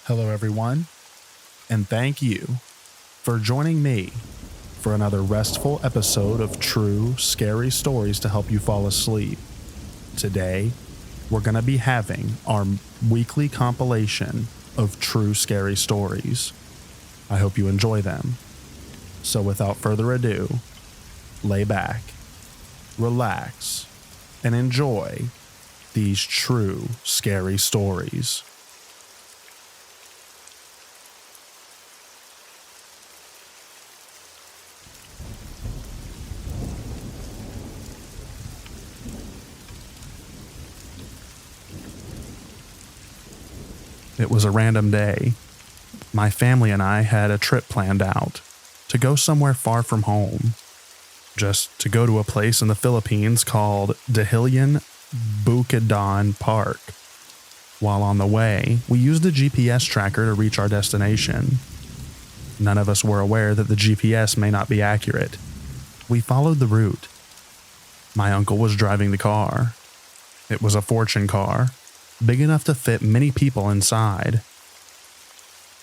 Hello, everyone, and thank you for joining me for another restful episode of true, scary stories to help you fall asleep. Today, we're going to be having our weekly compilation of true, scary stories. I hope you enjoy them. So without further ado, lay back, relax, and enjoy these true, scary stories. It was a random day. My family and I had a trip planned out to go somewhere far from home, just to go to a place in the Philippines called Dahilian Bukidnon Park. While on the way, we used a GPS tracker to reach our destination. None of us were aware that the GPS may not be accurate. We followed the route. My uncle was driving the car. It was a fortune car, big enough to fit many people inside.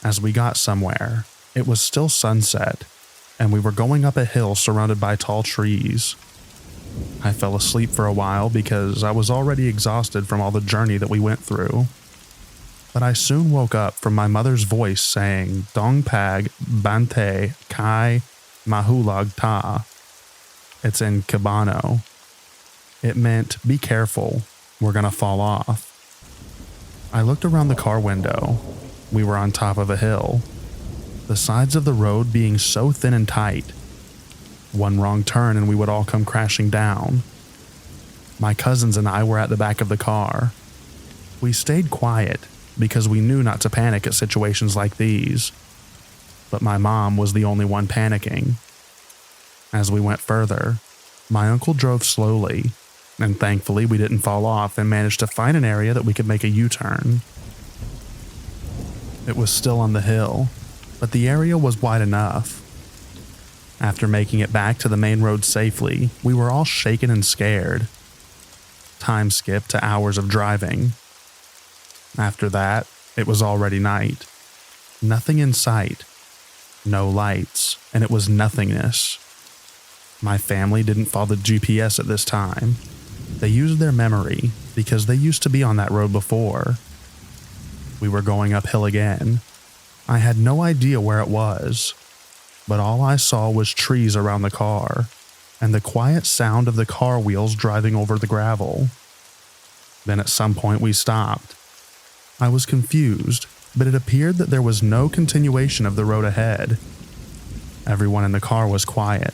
As we got somewhere, it was still sunset, and we were going up a hill surrounded by tall trees. I fell asleep for a while because I was already exhausted from all the journey that we went through. But I soon woke up from my mother's voice saying, "Dongpag Bante Kai Mahulag Ta." It's in Cabano. It meant, "Be careful, we're gonna fall off." I looked around the car window. We were on top of a hill, the sides of the road being so thin and tight. One wrong turn and we would all come crashing down. My cousins and I were at the back of the car. We stayed quiet because we knew not to panic at situations like these. But my mom was the only one panicking. As we went further, my uncle drove slowly, and thankfully we didn't fall off and managed to find an area that we could make a U-turn. It was still on the hill, but the area was wide enough. After making it back to the main road safely, we were all shaken and scared. Time skipped to hours of driving. After that, it was already night. Nothing in sight. No lights, and it was nothingness. My family didn't follow the GPS at this time. They used their memory because they used to be on that road before. We were going uphill again. I had no idea where it was, but all I saw was trees around the car and the quiet sound of the car wheels driving over the gravel. Then at some point we stopped. I was confused, but it appeared that there was no continuation of the road ahead. Everyone in the car was quiet.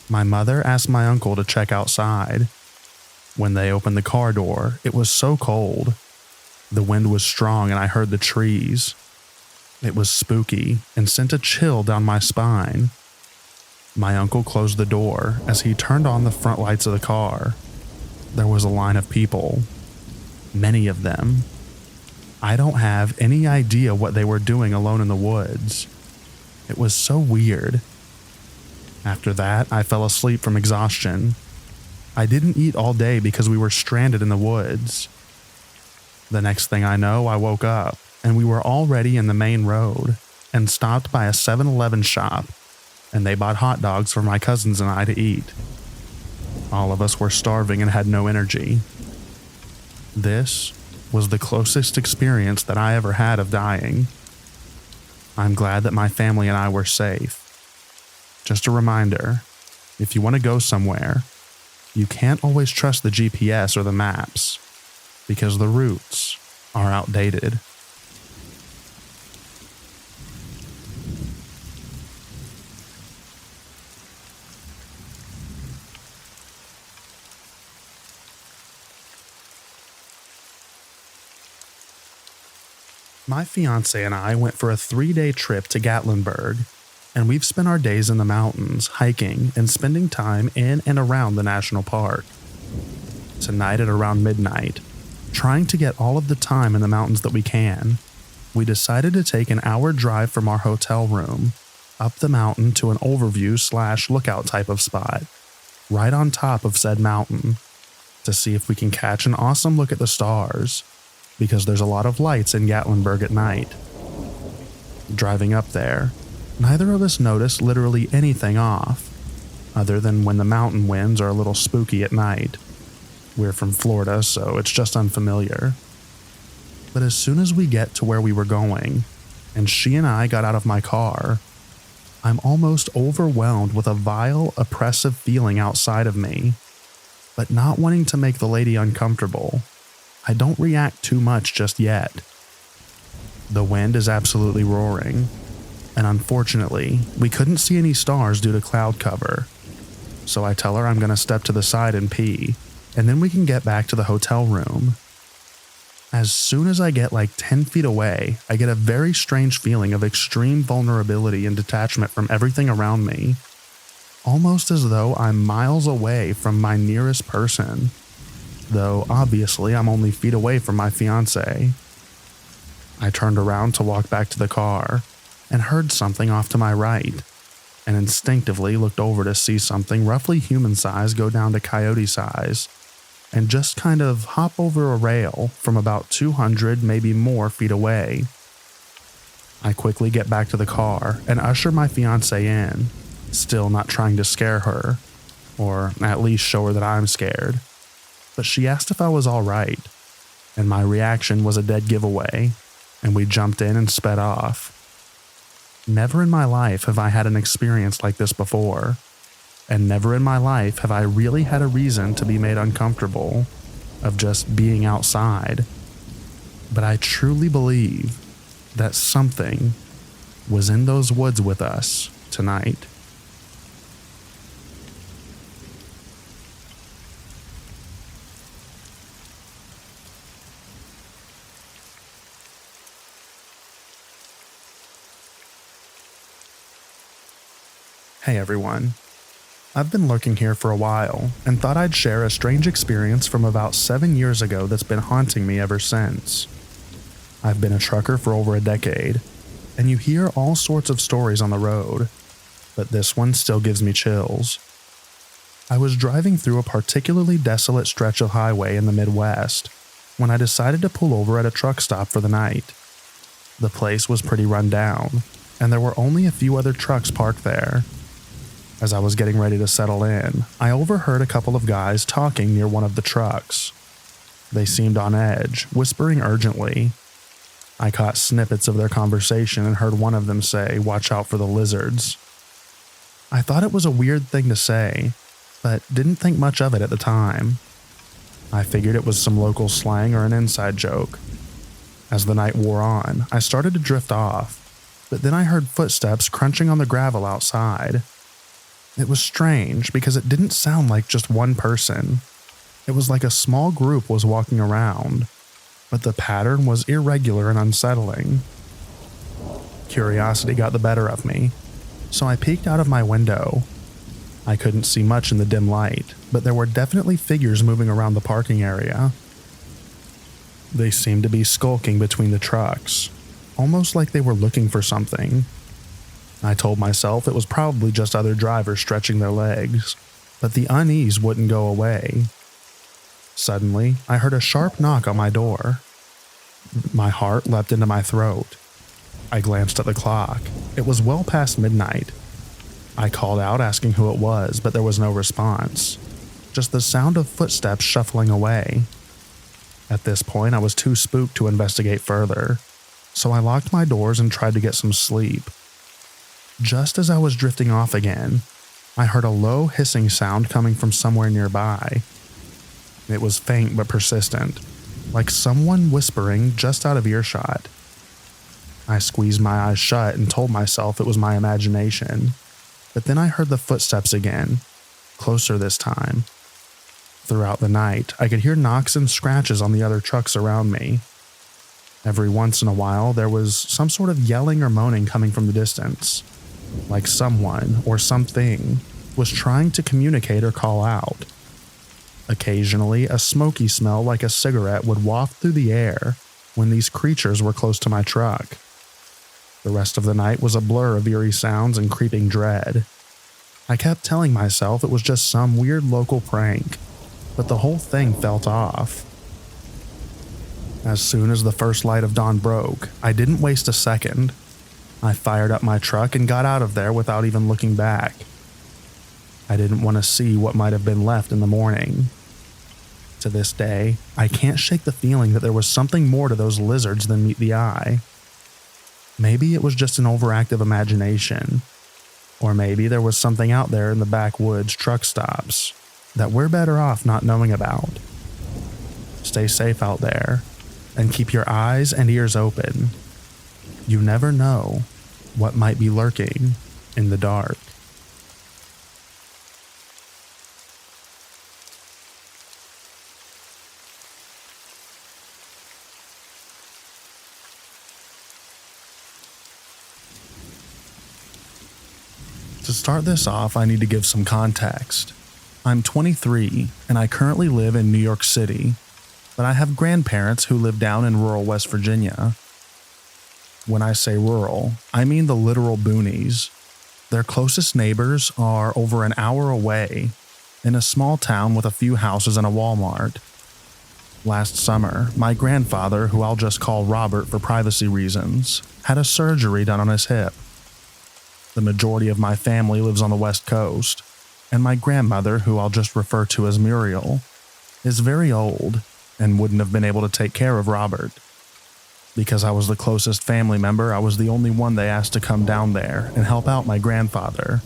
My mother asked my uncle to check outside. When they opened the car door, it was so cold. The wind was strong and I heard the trees. It was spooky and sent a chill down my spine. My uncle closed the door as he turned on the front lights of the car. There was a line of people. Many of them. I don't have any idea what they were doing alone in the woods. It was so weird. After that, I fell asleep from exhaustion. I didn't eat all day because we were stranded in the woods. The next thing I know, I woke up, and we were already in the main road, and stopped by a 7-Eleven shop, and they bought hot dogs for my cousins and I to eat. All of us were starving and had no energy. This was the closest experience that I ever had of dying. I'm glad that my family and I were safe. Just a reminder, if you want to go somewhere, you can't always trust the GPS or the maps, because the routes are outdated. My fiance and I went for a 3-day trip to Gatlinburg, and we've spent our days in the mountains, hiking, and spending time in and around the national park. Tonight at around midnight, trying to get all of the time in the mountains that we can, we decided to take an hour drive from our hotel room up the mountain to an overview/lookout type of spot, right on top of said mountain, to see if we can catch an awesome look at the stars, because there's a lot of lights in Gatlinburg at night. Driving up there, neither of us noticed literally anything off, other than when the mountain winds are a little spooky at night. We're from Florida, so it's just unfamiliar. But as soon as we get to where we were going, and she and I got out of my car, I'm almost overwhelmed with a vile, oppressive feeling outside of me. But not wanting to make the lady uncomfortable, I don't react too much just yet. The wind is absolutely roaring, and unfortunately, we couldn't see any stars due to cloud cover. So I tell her I'm going to step to the side and pee, and then we can get back to the hotel room. As soon as I get like 10 feet away, I get a very strange feeling of extreme vulnerability and detachment from everything around me, almost as though I'm miles away from my nearest person, though obviously I'm only feet away from my fiancé. I turned around to walk back to the car and heard something off to my right, and instinctively looked over to see something roughly human size go down to coyote size and just kind of hop over a rail from about 200, maybe more feet away. I quickly get back to the car and usher my fiancé in, still not trying to scare her, or at least show her that I'm scared. But she asked if I was all right, and my reaction was a dead giveaway, and we jumped in and sped off. Never in my life have I had an experience like this before, and never in my life have I really had a reason to be made uncomfortable of just being outside. But I truly believe that something was in those woods with us tonight. Hey everyone. I've been lurking here for a while and thought I'd share a strange experience from about 7 years ago that's been haunting me ever since. I've been a trucker for over a decade, and you hear all sorts of stories on the road, but this one still gives me chills. I was driving through a particularly desolate stretch of highway in the Midwest when I decided to pull over at a truck stop for the night. The place was pretty run down, and there were only a few other trucks parked there. As I was getting ready to settle in, I overheard a couple of guys talking near one of the trucks. They seemed on edge, whispering urgently. I caught snippets of their conversation and heard one of them say, "Watch out for the lizards." I thought it was a weird thing to say, but didn't think much of it at the time. I figured it was some local slang or an inside joke. As the night wore on, I started to drift off, but then I heard footsteps crunching on the gravel outside. It was strange because it didn't sound like just one person. It was like a small group was walking around, but the pattern was irregular and unsettling. Curiosity got the better of me, so I peeked out of my window. I couldn't see much in the dim light, but there were definitely figures moving around the parking area. They seemed to be skulking between the trucks, almost like they were looking for something. I told myself it was probably just other drivers stretching their legs, but the unease wouldn't go away. Suddenly, I heard a sharp knock on my door. My heart leapt into my throat. I glanced at the clock. It was well past midnight. I called out asking who it was, but there was no response, just the sound of footsteps shuffling away. At this point, I was too spooked to investigate further, so I locked my doors and tried to get some sleep. Just as I was drifting off again, I heard a low hissing sound coming from somewhere nearby. It was faint but persistent, like someone whispering just out of earshot. I squeezed my eyes shut and told myself it was my imagination, but then I heard the footsteps again, closer this time. Throughout the night, I could hear knocks and scratches on the other trucks around me. Every once in a while, there was some sort of yelling or moaning coming from the distance, like someone or something was trying to communicate or call out. Occasionally, a smoky smell like a cigarette would waft through the air when these creatures were close to my truck. The rest of the night was a blur of eerie sounds and creeping dread. I kept telling myself it was just some weird local prank, but the whole thing felt off. As soon as the first light of dawn broke, I didn't waste a second. I fired up my truck and got out of there without even looking back. I didn't want to see what might have been left in the morning. To this day, I can't shake the feeling that there was something more to those lizards than meet the eye. Maybe it was just an overactive imagination, or maybe there was something out there in the backwoods truck stops that we're better off not knowing about. Stay safe out there, and keep your eyes and ears open. You never know what might be lurking in the dark. To start this off, I need to give some context. I'm 23, and I currently live in New York City, but I have grandparents who live down in rural West Virginia. When I say rural, I mean the literal boonies. Their closest neighbors are over an hour away, in a small town with a few houses and a Walmart. Last summer, my grandfather, who I'll just call Robert for privacy reasons, had a surgery done on his hip. The majority of my family lives on the West Coast, and my grandmother, who I'll just refer to as Muriel, is very old and wouldn't have been able to take care of Robert. Because I was the closest family member, I was the only one they asked to come down there and help out my grandfather.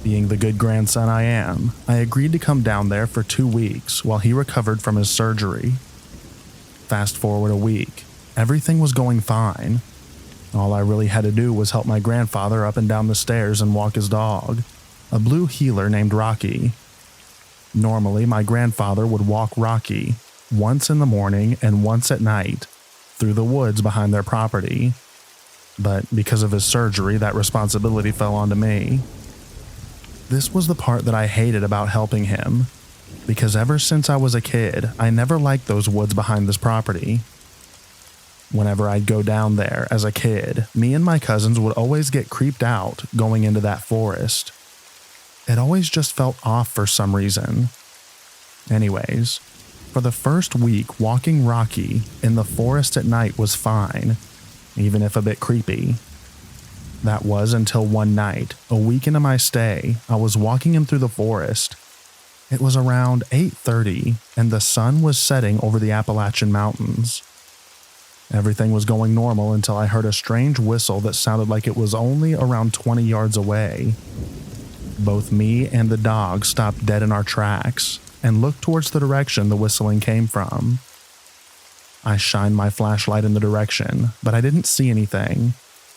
Being the good grandson I am, I agreed to come down there for 2 weeks while he recovered from his surgery. Fast forward a week, everything was going fine. All I really had to do was help my grandfather up and down the stairs and walk his dog, a blue heeler named Rocky. Normally, my grandfather would walk Rocky once in the morning and once at night through the woods behind their property. But because of his surgery, that responsibility fell onto me. This was the part that I hated about helping him, because ever since I was a kid, I never liked those woods behind this property. Whenever I'd go down there as a kid, me and my cousins would always get creeped out going into that forest. It always just felt off for some reason. Anyways, for the first week, walking Rocky in the forest at night was fine, even if a bit creepy. That was until one night, a week into my stay, I was walking him through the forest. It was around 8:30, and the sun was setting over the Appalachian Mountains. Everything was going normal until I heard a strange whistle that sounded like it was only around 20 yards away. Both me and the dog stopped dead in our tracks and looked towards the direction the whistling came from. I shined my flashlight in the direction, but I didn't see anything,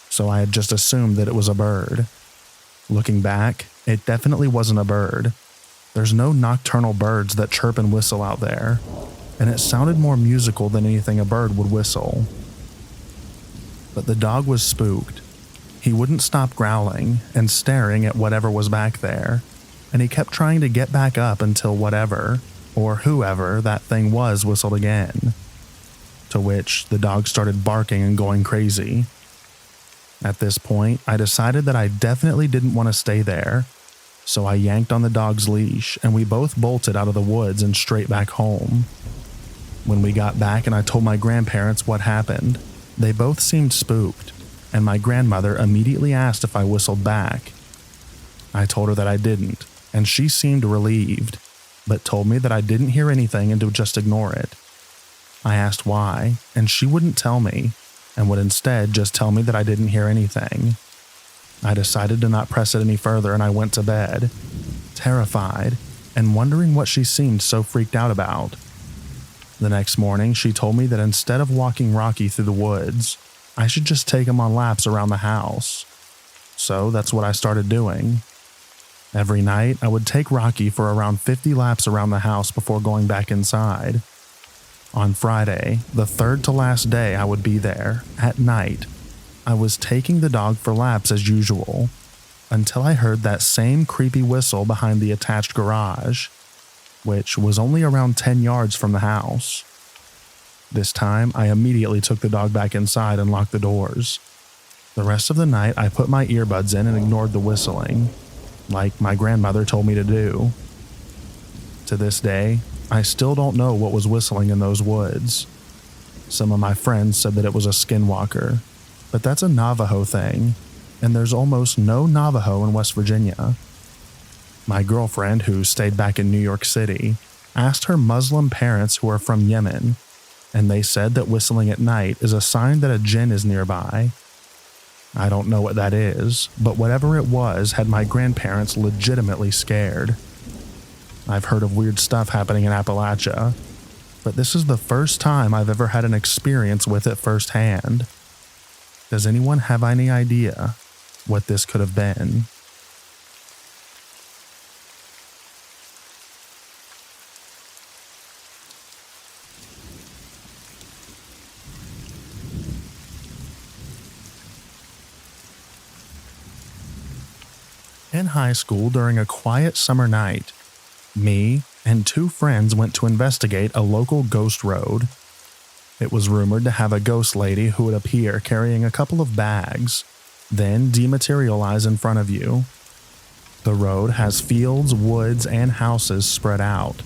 so I had just assumed that it was a bird. Looking back, it definitely wasn't a bird. There's no nocturnal birds that chirp and whistle out there, and it sounded more musical than anything a bird would whistle. But the dog was spooked. He wouldn't stop growling and staring at whatever was back there, and he kept trying to get back up until whatever, or whoever that thing was, whistled again. To which the dog started barking and going crazy. At this point, I decided that I definitely didn't want to stay there, so I yanked on the dog's leash and we both bolted out of the woods and straight back home. When we got back and I told my grandparents what happened, they both seemed spooked, and my grandmother immediately asked if I whistled back. I told her that I didn't, and she seemed relieved, but told me that I didn't hear anything and to just ignore it. I asked why, and she wouldn't tell me, and would instead just tell me that I didn't hear anything. I decided to not press it any further, and I went to bed, terrified, and wondering what she seemed so freaked out about. The next morning, she told me that instead of walking Rocky through the woods, I should just take him on laps around the house. So that's what I started doing. Every night, I would take Rocky for around 50 laps around the house before going back inside. On Friday, the third to last day I would be there, at night, I was taking the dog for laps as usual, until I heard that same creepy whistle behind the attached garage, which was only around 10 yards from the house. This time, I immediately took the dog back inside and locked the doors. The rest of the night, I put my earbuds in and ignored the whistling, like my grandmother told me to do. To this day, I still don't know what was whistling in those woods. Some of my friends said that it was a skinwalker, but that's a Navajo thing, and there's almost no Navajo in West Virginia. My girlfriend, who stayed back in New York City, asked her Muslim parents who are from Yemen, and they said that whistling at night is a sign that a jinn is nearby. I don't know what that is, but whatever it was had my grandparents legitimately scared. I've heard of weird stuff happening in Appalachia, but this is the first time I've ever had an experience with it firsthand. Does anyone have any idea what this could have been? In high school, during a quiet summer night, me and two friends went to investigate a local ghost road. It was rumored to have a ghost lady who would appear carrying a couple of bags, then dematerialize in front of you. The road has fields, woods, and houses spread out,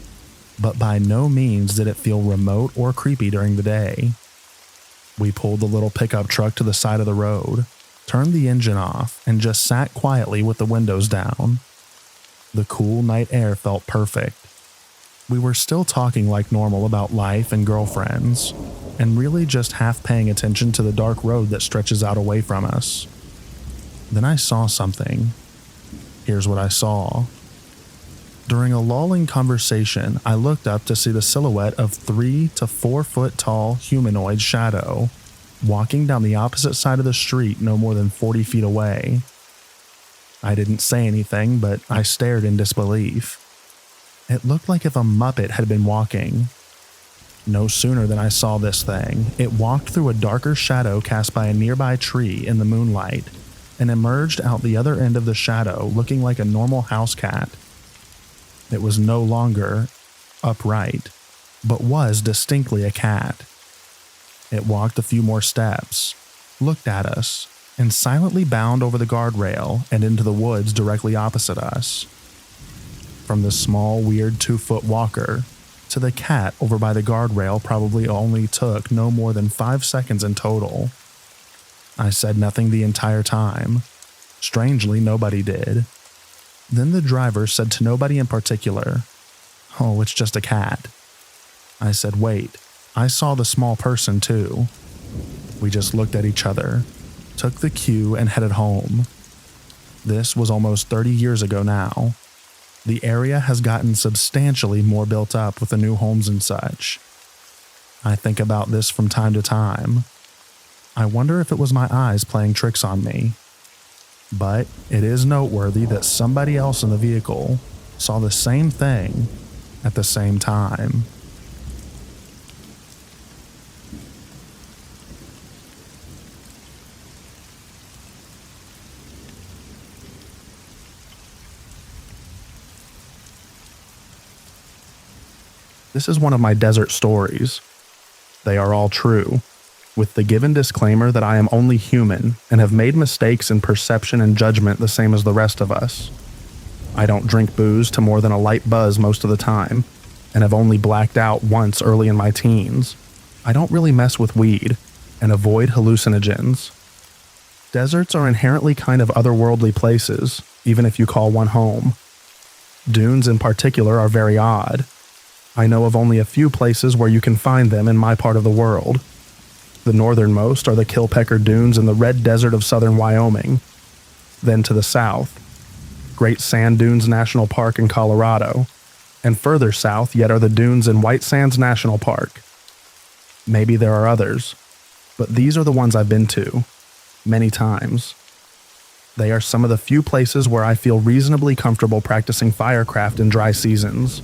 but by no means did it feel remote or creepy during the day. We pulled the little pickup truck to the side of the road, turned the engine off, and just sat quietly with the windows down. The cool night air felt perfect. We were still talking like normal about life and girlfriends, and really just half paying attention to the dark road that stretches out away from us. Then I saw something. Here's what I saw. During a lulling conversation, I looked up to see the silhouette of 3 to 4 foot tall humanoid shadow walking down the opposite side of the street no more than 40 feet away. I didn't say anything, but I stared in disbelief. It looked like if a Muppet had been walking. No sooner than I saw this thing, it walked through a darker shadow cast by a nearby tree in the moonlight and emerged out the other end of the shadow looking like a normal house cat. It was no longer upright, but was distinctly a cat. It walked a few more steps, looked at us, and silently bound over the guardrail and into the woods directly opposite us. From the small, weird 2-foot walker to the cat over by the guardrail probably only took no more than 5 seconds in total. I said nothing the entire time. Strangely, nobody did. Then the driver said to nobody in particular, "Oh, it's just a cat." I said, "Wait, I saw the small person too." We just looked at each other, took the cue, and headed home. This was almost 30 years ago now. The area has gotten substantially more built up with the new homes and such. I think about this from time to time. I wonder if it was my eyes playing tricks on me. But it is noteworthy that somebody else in the vehicle saw the same thing at the same time. This is one of my desert stories. They are all true, with the given disclaimer that I am only human and have made mistakes in perception and judgment the same as the rest of us. I don't drink booze to more than a light buzz most of the time, and have only blacked out once early in my teens. I don't really mess with weed, and avoid hallucinogens. Deserts are inherently kind of otherworldly places, even if you call one home. Dunes in particular are very odd. I know of only a few places where you can find them in my part of the world. The northernmost are the Kilpecker Dunes in the Red Desert of southern Wyoming. Then to the south, Great Sand Dunes National Park in Colorado, and further south yet are the dunes in White Sands National Park. Maybe there are others, but these are the ones I've been to, many times. They are some of the few places where I feel reasonably comfortable practicing firecraft in dry seasons.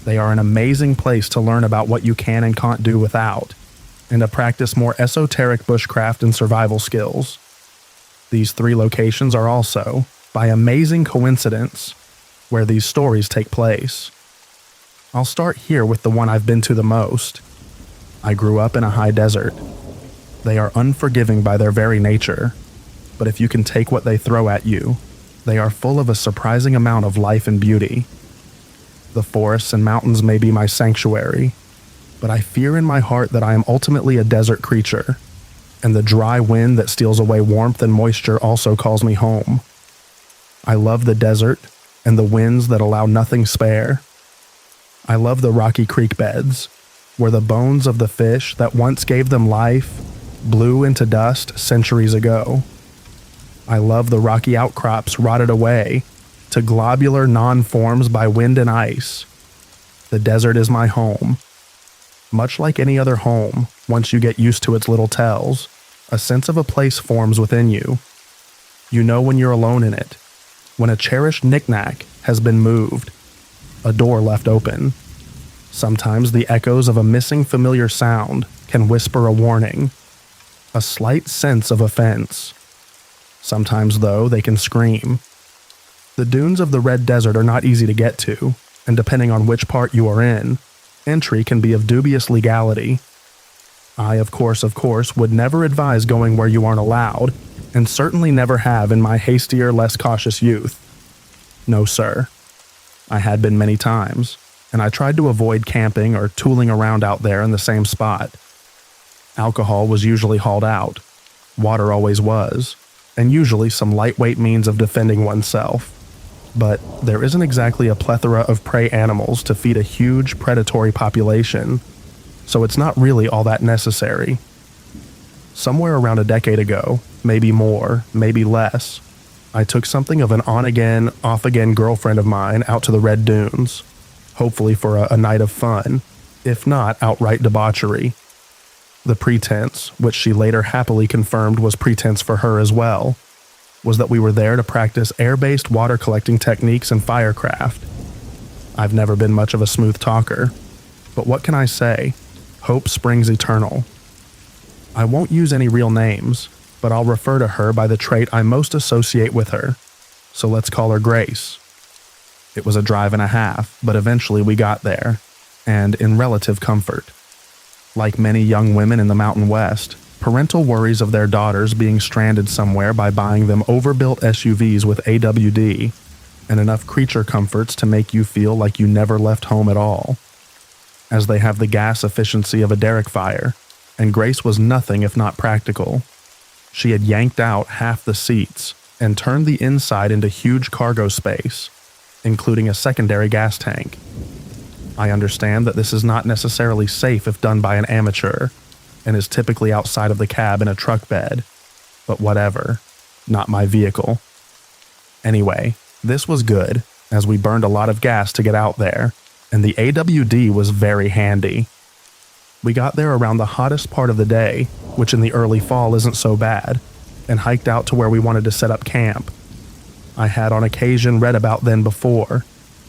They are an amazing place to learn about what you can and can't do without, and to practice more esoteric bushcraft and survival skills. These 3 locations are also, by amazing coincidence, where these stories take place. I'll start here with the one I've been to the most. I grew up in a high desert. They are unforgiving by their very nature, but if you can take what they throw at you, they are full of a surprising amount of life and beauty. The forests and mountains may be my sanctuary, but I fear in my heart that I am ultimately a desert creature. and the dry wind that steals away warmth and moisture also calls me home. I love the desert and the winds that allow nothing spare. I love the rocky creek beds, where the bones of the fish that once gave them life blew into dust centuries ago. I love the rocky outcrops rotted away to globular non-forms by wind and ice. The desert is my home. Much like any other home, once you get used to its little tells, a sense of a place forms within you. You know when you're alone in it, when a cherished knickknack has been moved, a door left open. Sometimes the echoes of a missing familiar sound can whisper a warning, a slight sense of offense. Sometimes, though, they can scream. The dunes of the Red Desert are not easy to get to, and depending on which part you are in, entry can be of dubious legality. I, of course, would never advise going where you aren't allowed, and certainly never have in my hastier, less cautious youth. No, sir. I had been many times, and I tried to avoid camping or tooling around out there in the same spot. Alcohol was usually hauled out, water always was, and usually some lightweight means of defending oneself. But there isn't exactly a plethora of prey animals to feed a huge predatory population, so it's not really all that necessary. Somewhere around a decade ago, maybe more, maybe less, I took something of an on-again, off-again girlfriend of mine out to the Red Dunes, hopefully for a night of fun, if not outright debauchery. The pretense, which she later happily confirmed was pretense for her as well, was that we were there to practice air-based water collecting techniques and firecraft. I've never been much of a smooth talker, but what can I say? Hope springs eternal. I won't use any real names, but I'll refer to her by the trait I most associate with her, so let's call her Grace. It was a drive and a half, but eventually we got there, and in relative comfort. Like many young women in the Mountain West, parental worries of their daughters being stranded somewhere by buying them overbuilt SUVs with AWD and enough creature comforts to make you feel like you never left home at all, as they have the gas efficiency of a derrick fire, and Grace was nothing if not practical. She had yanked out half the seats and turned the inside into huge cargo space, including a secondary gas tank. I understand that this is not necessarily safe if done by an amateur, and is typically outside of the cab in a truck bed, but whatever, not my vehicle. Anyway, this was good, as we burned a lot of gas to get out there, and the AWD was very handy. We got there around the hottest part of the day, which in the early fall isn't so bad, and hiked out to where we wanted to set up camp. I had on occasion read about them before,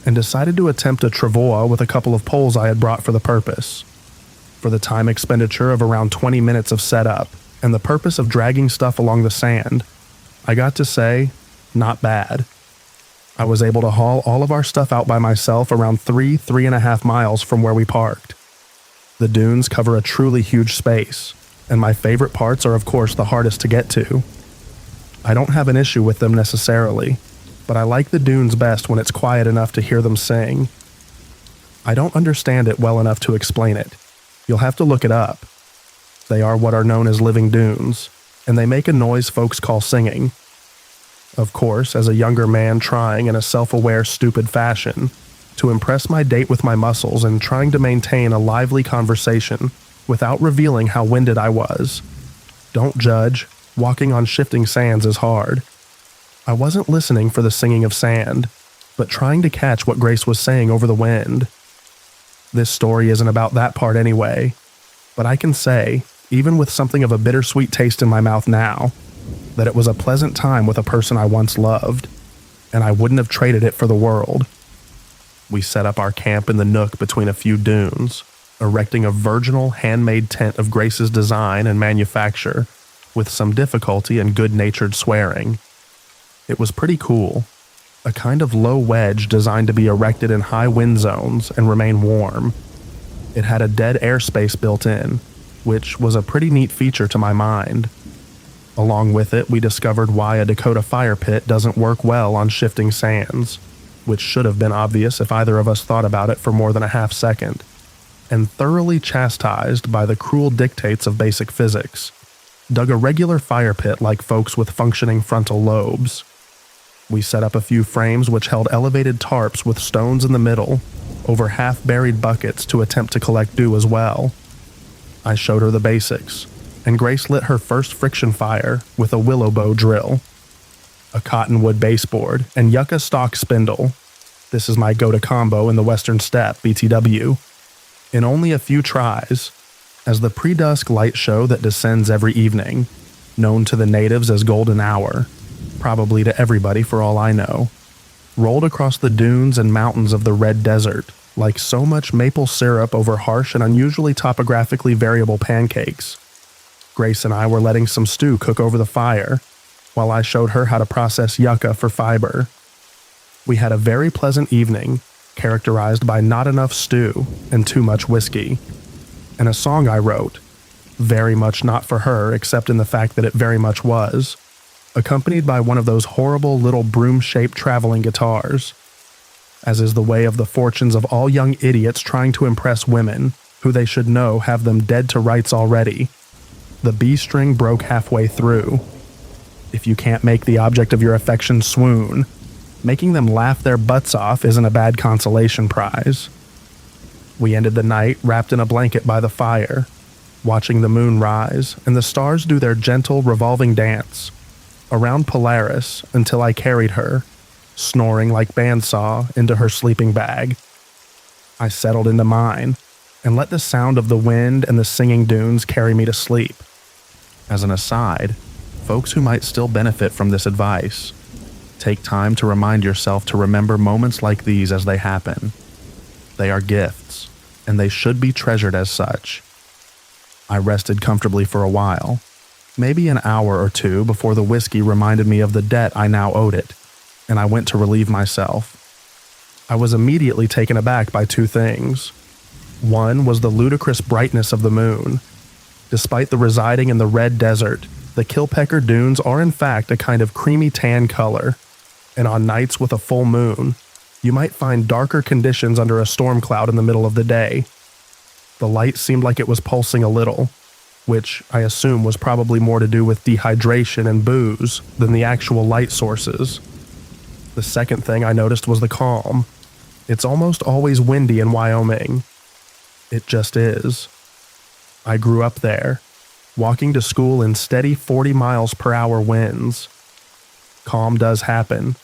and decided to attempt a travois with a couple of poles I had brought for the purpose. For the time expenditure of around 20 minutes of setup, and the purpose of dragging stuff along the sand, I got to say, not bad. I was able to haul all of our stuff out by myself around 3.5 miles from where we parked. The dunes cover a truly huge space, and my favorite parts are of course the hardest to get to. I don't have an issue with them necessarily, but I like the dunes best when it's quiet enough to hear them sing. I don't understand it well enough to explain it. You'll have to look it up. They are what are known as living dunes, and they make a noise folks call singing. Of course, as a younger man trying in a self-aware, stupid fashion to impress my date with my muscles and trying to maintain a lively conversation without revealing how winded I was. Don't judge, walking on shifting sands is hard. I wasn't listening for the singing of sand, but trying to catch what Grace was saying over the wind. This story isn't about that part anyway, but I can say, even with something of a bittersweet taste in my mouth now, that it was a pleasant time with a person I once loved, and I wouldn't have traded it for the world. We set up our camp in the nook between a few dunes, erecting a virginal handmade tent of Grace's design and manufacture, with some difficulty and good-natured swearing. It was pretty cool, a kind of low wedge designed to be erected in high wind zones and remain warm. It had a dead airspace built in, which was a pretty neat feature to my mind. Along with it, we discovered why a Dakota fire pit doesn't work well on shifting sands, which should have been obvious if either of us thought about it for more than a half second, and thoroughly chastised by the cruel dictates of basic physics. dug a regular fire pit like folks with functioning frontal lobes. We set up a few frames which held elevated tarps with stones in the middle, over half-buried buckets to attempt to collect dew as well. I showed her the basics, and Grace lit her first friction fire with a willow bow drill, a cottonwood baseboard, and yucca stalk spindle. This is my go-to combo in the Western Steppe, BTW. In only a few tries, as the pre-dusk light show that descends every evening, known to the natives as golden hour, probably to everybody for all I know, rolled across the dunes and mountains of the Red Desert like so much maple syrup over harsh and unusually topographically variable pancakes. Grace and I were letting some stew cook over the fire, while I showed her how to process yucca for fiber. We had a very pleasant evening, characterized by not enough stew and too much whiskey, and a song I wrote, very much not for her except in the fact that it very much was, accompanied by one of those horrible little broom-shaped traveling guitars. As is the way of the fortunes of all young idiots trying to impress women, who they should know have them dead to rights already, the B string broke halfway through. If you can't make the object of your affection swoon, making them laugh their butts off isn't a bad consolation prize. We ended the night wrapped in a blanket by the fire, watching the moon rise and the stars do their gentle revolving dance around Polaris until I carried her, snoring like bandsaw, into her sleeping bag. I settled into mine and let the sound of the wind and the singing dunes carry me to sleep. As an aside, folks who might still benefit from this advice, take time to remind yourself to remember moments like these as they happen. They are gifts, and they should be treasured as such. I rested comfortably for a while, maybe an hour or two before the whiskey reminded me of the debt I now owed it, and I went to relieve myself. I was immediately taken aback by two things. One was the ludicrous brightness of the moon. Despite the residing in the Red Desert, the Kilpecker Dunes are in fact a kind of creamy tan color, and on nights with a full moon, you might find darker conditions under a storm cloud in the middle of the day. The light seemed like it was pulsing a little, which I assume was probably more to do with dehydration and booze than the actual light sources. The second thing I noticed was the calm. It's almost always windy in Wyoming. It just is. I grew up there, walking to school in steady 40 miles per hour winds. Calm does happen,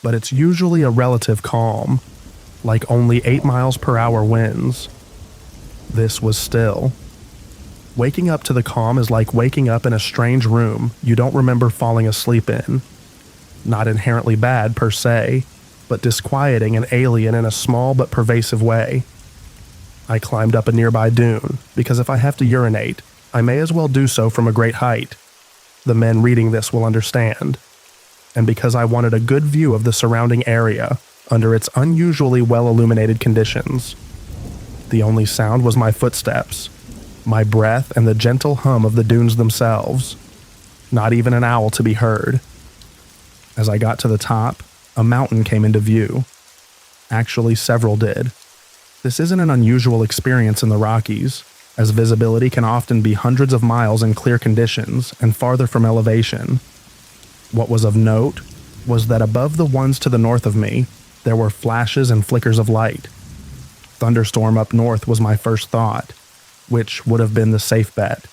but it's usually a relative calm, like only 8 miles per hour winds. This was still. Waking up to the calm is like waking up in a strange room you don't remember falling asleep in. Not inherently bad per se, but disquieting and alien in a small but pervasive way. I climbed up a nearby dune, because if I have to urinate, I may as well do so from a great height. The men reading this will understand. And because I wanted a good view of the surrounding area under its unusually well-illuminated conditions. The only sound was my footsteps, my breath, and the gentle hum of the dunes themselves. Not even an owl to be heard. As I got to the top, a mountain came into view. Actually, several did. This isn't an unusual experience in the Rockies, as visibility can often be hundreds of miles in clear conditions and farther from elevation. What was of note was that above the ones to the north of me, there were flashes and flickers of light. Thunderstorm up north was my first thought, which would have been the safe bet.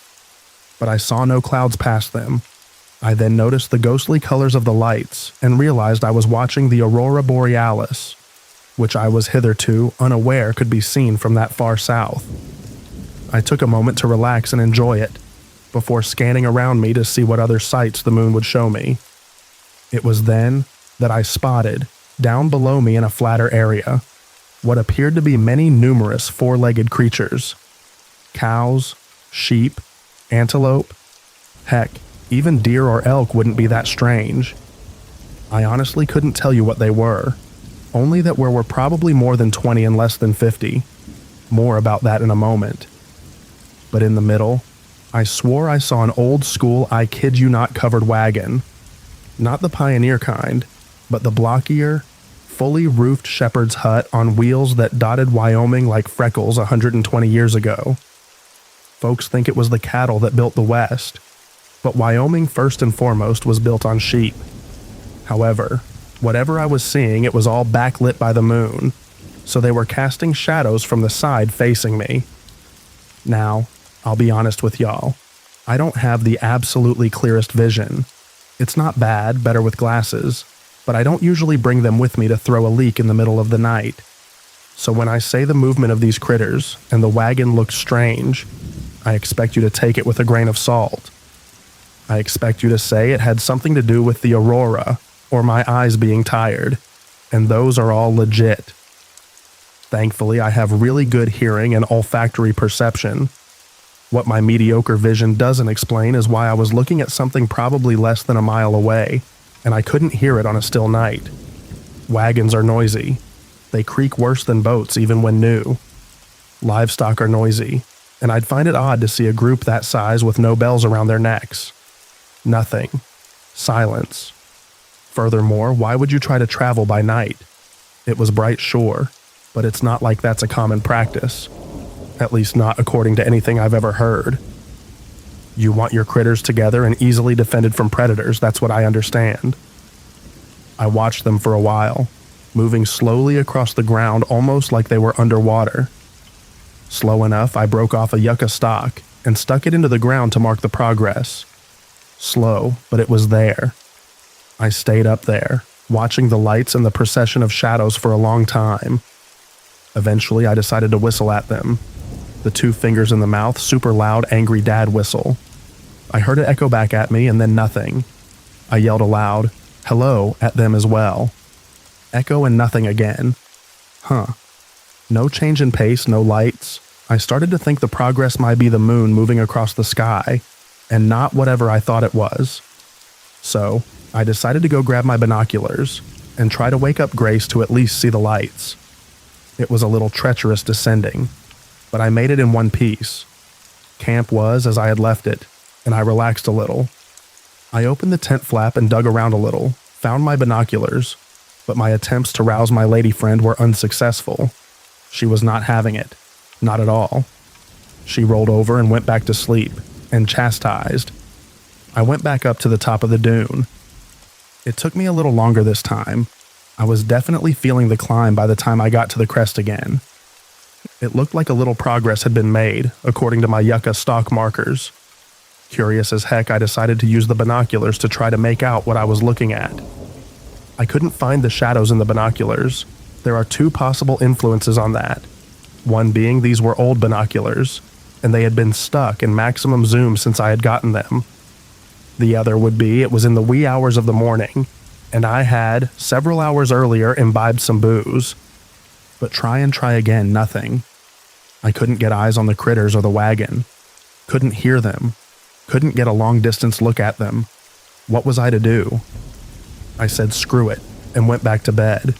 But I saw no clouds past them. I then noticed the ghostly colors of the lights and realized I was watching the aurora borealis, which I was hitherto unaware could be seen from that far south. I took a moment to relax and enjoy it, before scanning around me to see what other sights the moon would show me. It was then that I spotted, down below me in a flatter area, what appeared to be many numerous four-legged creatures. Cows, sheep, antelope, heck, even deer or elk wouldn't be that strange. I honestly couldn't tell you what they were, only that there were probably more than 20 and less than 50. More about that in a moment. But in the middle, I swore I saw an old-school, I kid you not, covered wagon. Not the pioneer kind, but the blockier, fully roofed shepherd's hut on wheels that dotted Wyoming like freckles 120 years ago. Folks think it was the cattle that built the West, but Wyoming first and foremost was built on sheep. However, whatever I was seeing, it was all backlit by the moon, so they were casting shadows from the side facing me. Now, I'll be honest with y'all, I don't have the absolutely clearest vision. It's not bad, better with glasses, but I don't usually bring them with me to throw a leak in the middle of the night. So when I say the movement of these critters and the wagon looks strange, I expect you to take it with a grain of salt. I expect you to say it had something to do with the aurora or my eyes being tired, and those are all legit. Thankfully, I have really good hearing and olfactory perception. What my mediocre vision doesn't explain is why I was looking at something probably less than a mile away, and I couldn't hear it on a still night. Wagons are noisy. They creak worse than boats even when new. Livestock are noisy, and I'd find it odd to see a group that size with no bells around their necks. Nothing. Silence. Furthermore, why would you try to travel by night? It was bright, sure, but it's not like that's a common practice. At least not according to anything I've ever heard. You want your critters together and easily defended from predators, that's what I understand. I watched them for a while, moving slowly across the ground almost like they were underwater. Slow enough, I broke off a yucca stalk and stuck it into the ground to mark the progress. Slow, but it was there. I stayed up there, watching the lights and the procession of shadows for a long time. Eventually, I decided to whistle at them. The 2 fingers in the mouth, super loud, angry dad whistle. I heard it echo back at me and then nothing. I yelled aloud, hello, at them as well. Echo and nothing again. No change in pace, no lights. I started to think the progress might be the moon moving across the sky, and not whatever I thought it was. So, I decided to go grab my binoculars and try to wake up Grace to at least see the lights. It was a little treacherous descending, but I made it in one piece. Camp was as I had left it, and I relaxed a little. I opened the tent flap and dug around a little, found my binoculars, but my attempts to rouse my lady friend were unsuccessful. She was not having it. Not at all. She rolled over and went back to sleep, and chastised. I went back up to the top of the dune. It took me a little longer this time. I was definitely feeling the climb by the time I got to the crest again. It looked like a little progress had been made, according to my yucca stalk markers. Curious as heck, I decided to use the binoculars to try to make out what I was looking at. I couldn't find the shadows in the binoculars. There are 2 possible influences on that. One being these were old binoculars, and they had been stuck in maximum zoom since I had gotten them. The other would be it was in the wee hours of the morning, and I had, several hours earlier, imbibed some booze. But try again, nothing. I couldn't get eyes on the critters or the wagon. Couldn't hear them. Couldn't get a long-distance look at them. What was I to do? I said screw it, and went back to bed.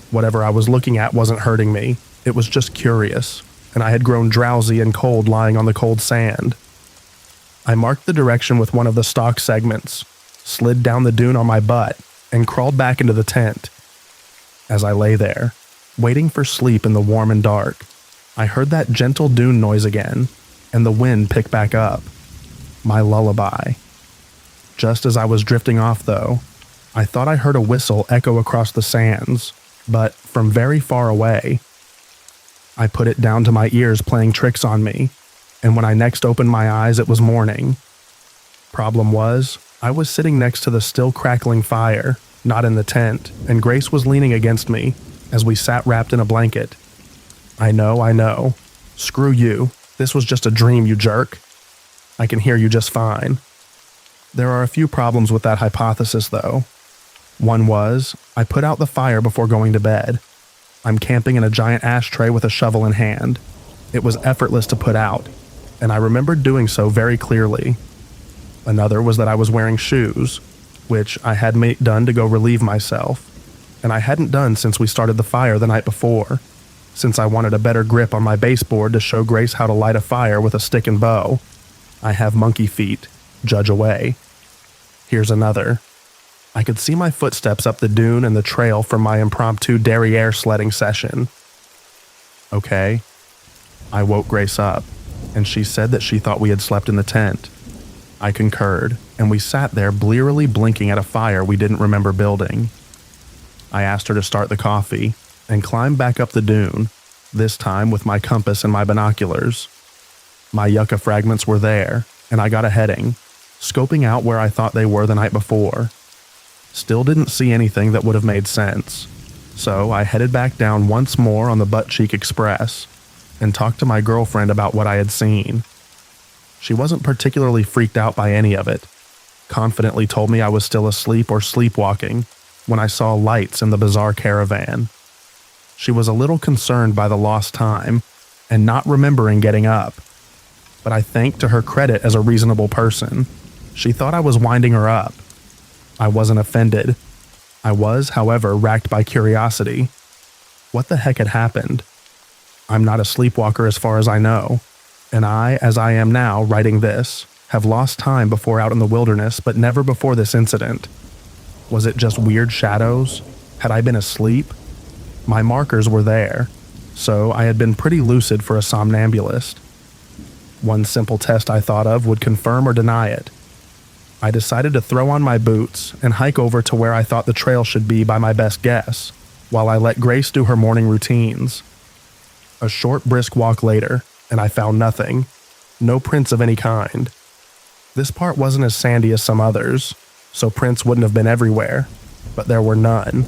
Whatever I was looking at wasn't hurting me. It was just curious, and I had grown drowsy and cold lying on the cold sand. I marked the direction with one of the stalk segments, slid down the dune on my butt, and crawled back into the tent. As I lay there, waiting for sleep in the warm and dark, I heard that gentle dune noise again, and the wind pick back up. My lullaby. Just as I was drifting off, though, I thought I heard a whistle echo across the sands, but from very far away. I put it down to my ears playing tricks on me, and when I next opened my eyes, it was morning. Problem was, I was sitting next to the still crackling fire, not in the tent, and Grace was leaning against me as we sat wrapped in a blanket. I know. Screw you. This was just a dream, you jerk. I can hear you just fine. There are a few problems with that hypothesis, though. One was, I put out the fire before going to bed. I'm camping in a giant ashtray with a shovel in hand. It was effortless to put out, and I remembered doing so very clearly. Another was that I was wearing shoes, which I had done to go relieve myself, and I hadn't done since we started the fire the night before, since I wanted a better grip on my baseboard to show Grace how to light a fire with a stick and bow. I have monkey feet. Judge away. Here's another. I could see my footsteps up the dune and the trail from my impromptu derriere sledding session. Okay. I woke Grace up, and she said that she thought we had slept in the tent. I concurred, and we sat there blearily blinking at a fire we didn't remember building. I asked her to start the coffee and climbed back up the dune, this time with my compass and my binoculars. My yucca fragments were there, and I got a heading, scoping out where I thought they were the night before. Still didn't see anything that would have made sense, so I headed back down once more on the Butt Cheek Express and talked to my girlfriend about what I had seen. She wasn't particularly freaked out by any of it, confidently told me I was still asleep or sleepwalking when I saw lights in the bazaar caravan. She was a little concerned by the lost time and not remembering getting up, but I think to her credit as a reasonable person, she thought I was winding her up. I wasn't offended. I was, however, racked by curiosity. What the heck had happened? I'm not a sleepwalker as far as I know, and I, as I am now writing this, have lost time before out in the wilderness, but never before this incident. Was it just weird shadows? Had I been asleep? My markers were there, so I had been pretty lucid for a somnambulist. One simple test I thought of would confirm or deny it. I decided to throw on my boots and hike over to where I thought the trail should be by my best guess, while I let Grace do her morning routines. A short, brisk walk later, and I found nothing. No prints of any kind. This part wasn't as sandy as some others, so prints wouldn't have been everywhere, but there were none.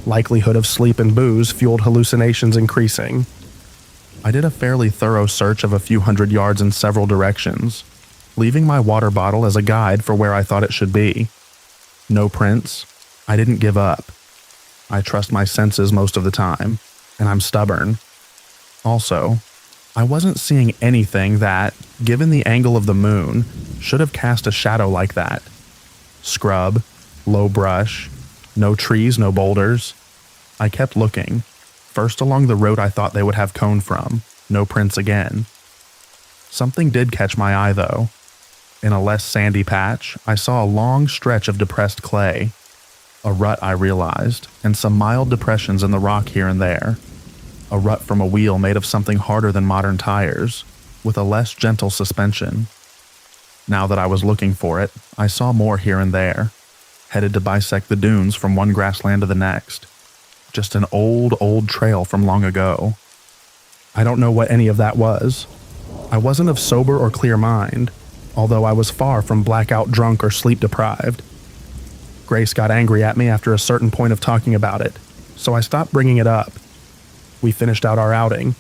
Likelihood of sleep and booze fueled hallucinations increasing. I did a fairly thorough search of a few hundred yards in several directions, leaving my water bottle as a guide for where I thought it should be. No prints. I didn't give up. I trust my senses most of the time, and I'm stubborn. Also, I wasn't seeing anything that, given the angle of the moon, should have cast a shadow like that. Scrub, low brush, no trees, no boulders. I kept looking, first along the road I thought they would have cone from, no prints again. Something did catch my eye though. In a less sandy patch, I saw a long stretch of depressed clay. A rut, I realized, and some mild depressions in the rock here and there. A rut from a wheel made of something harder than modern tires, with a less gentle suspension. Now that I was looking for it, I saw more here and there, headed to bisect the dunes from one grassland to the next. Just an old trail from long ago. I don't know what any of that was. I wasn't of sober or clear mind, although I was far from blackout drunk or sleep deprived. Grace got angry at me after a certain point of talking about it, so I stopped bringing it up. We finished out our outing.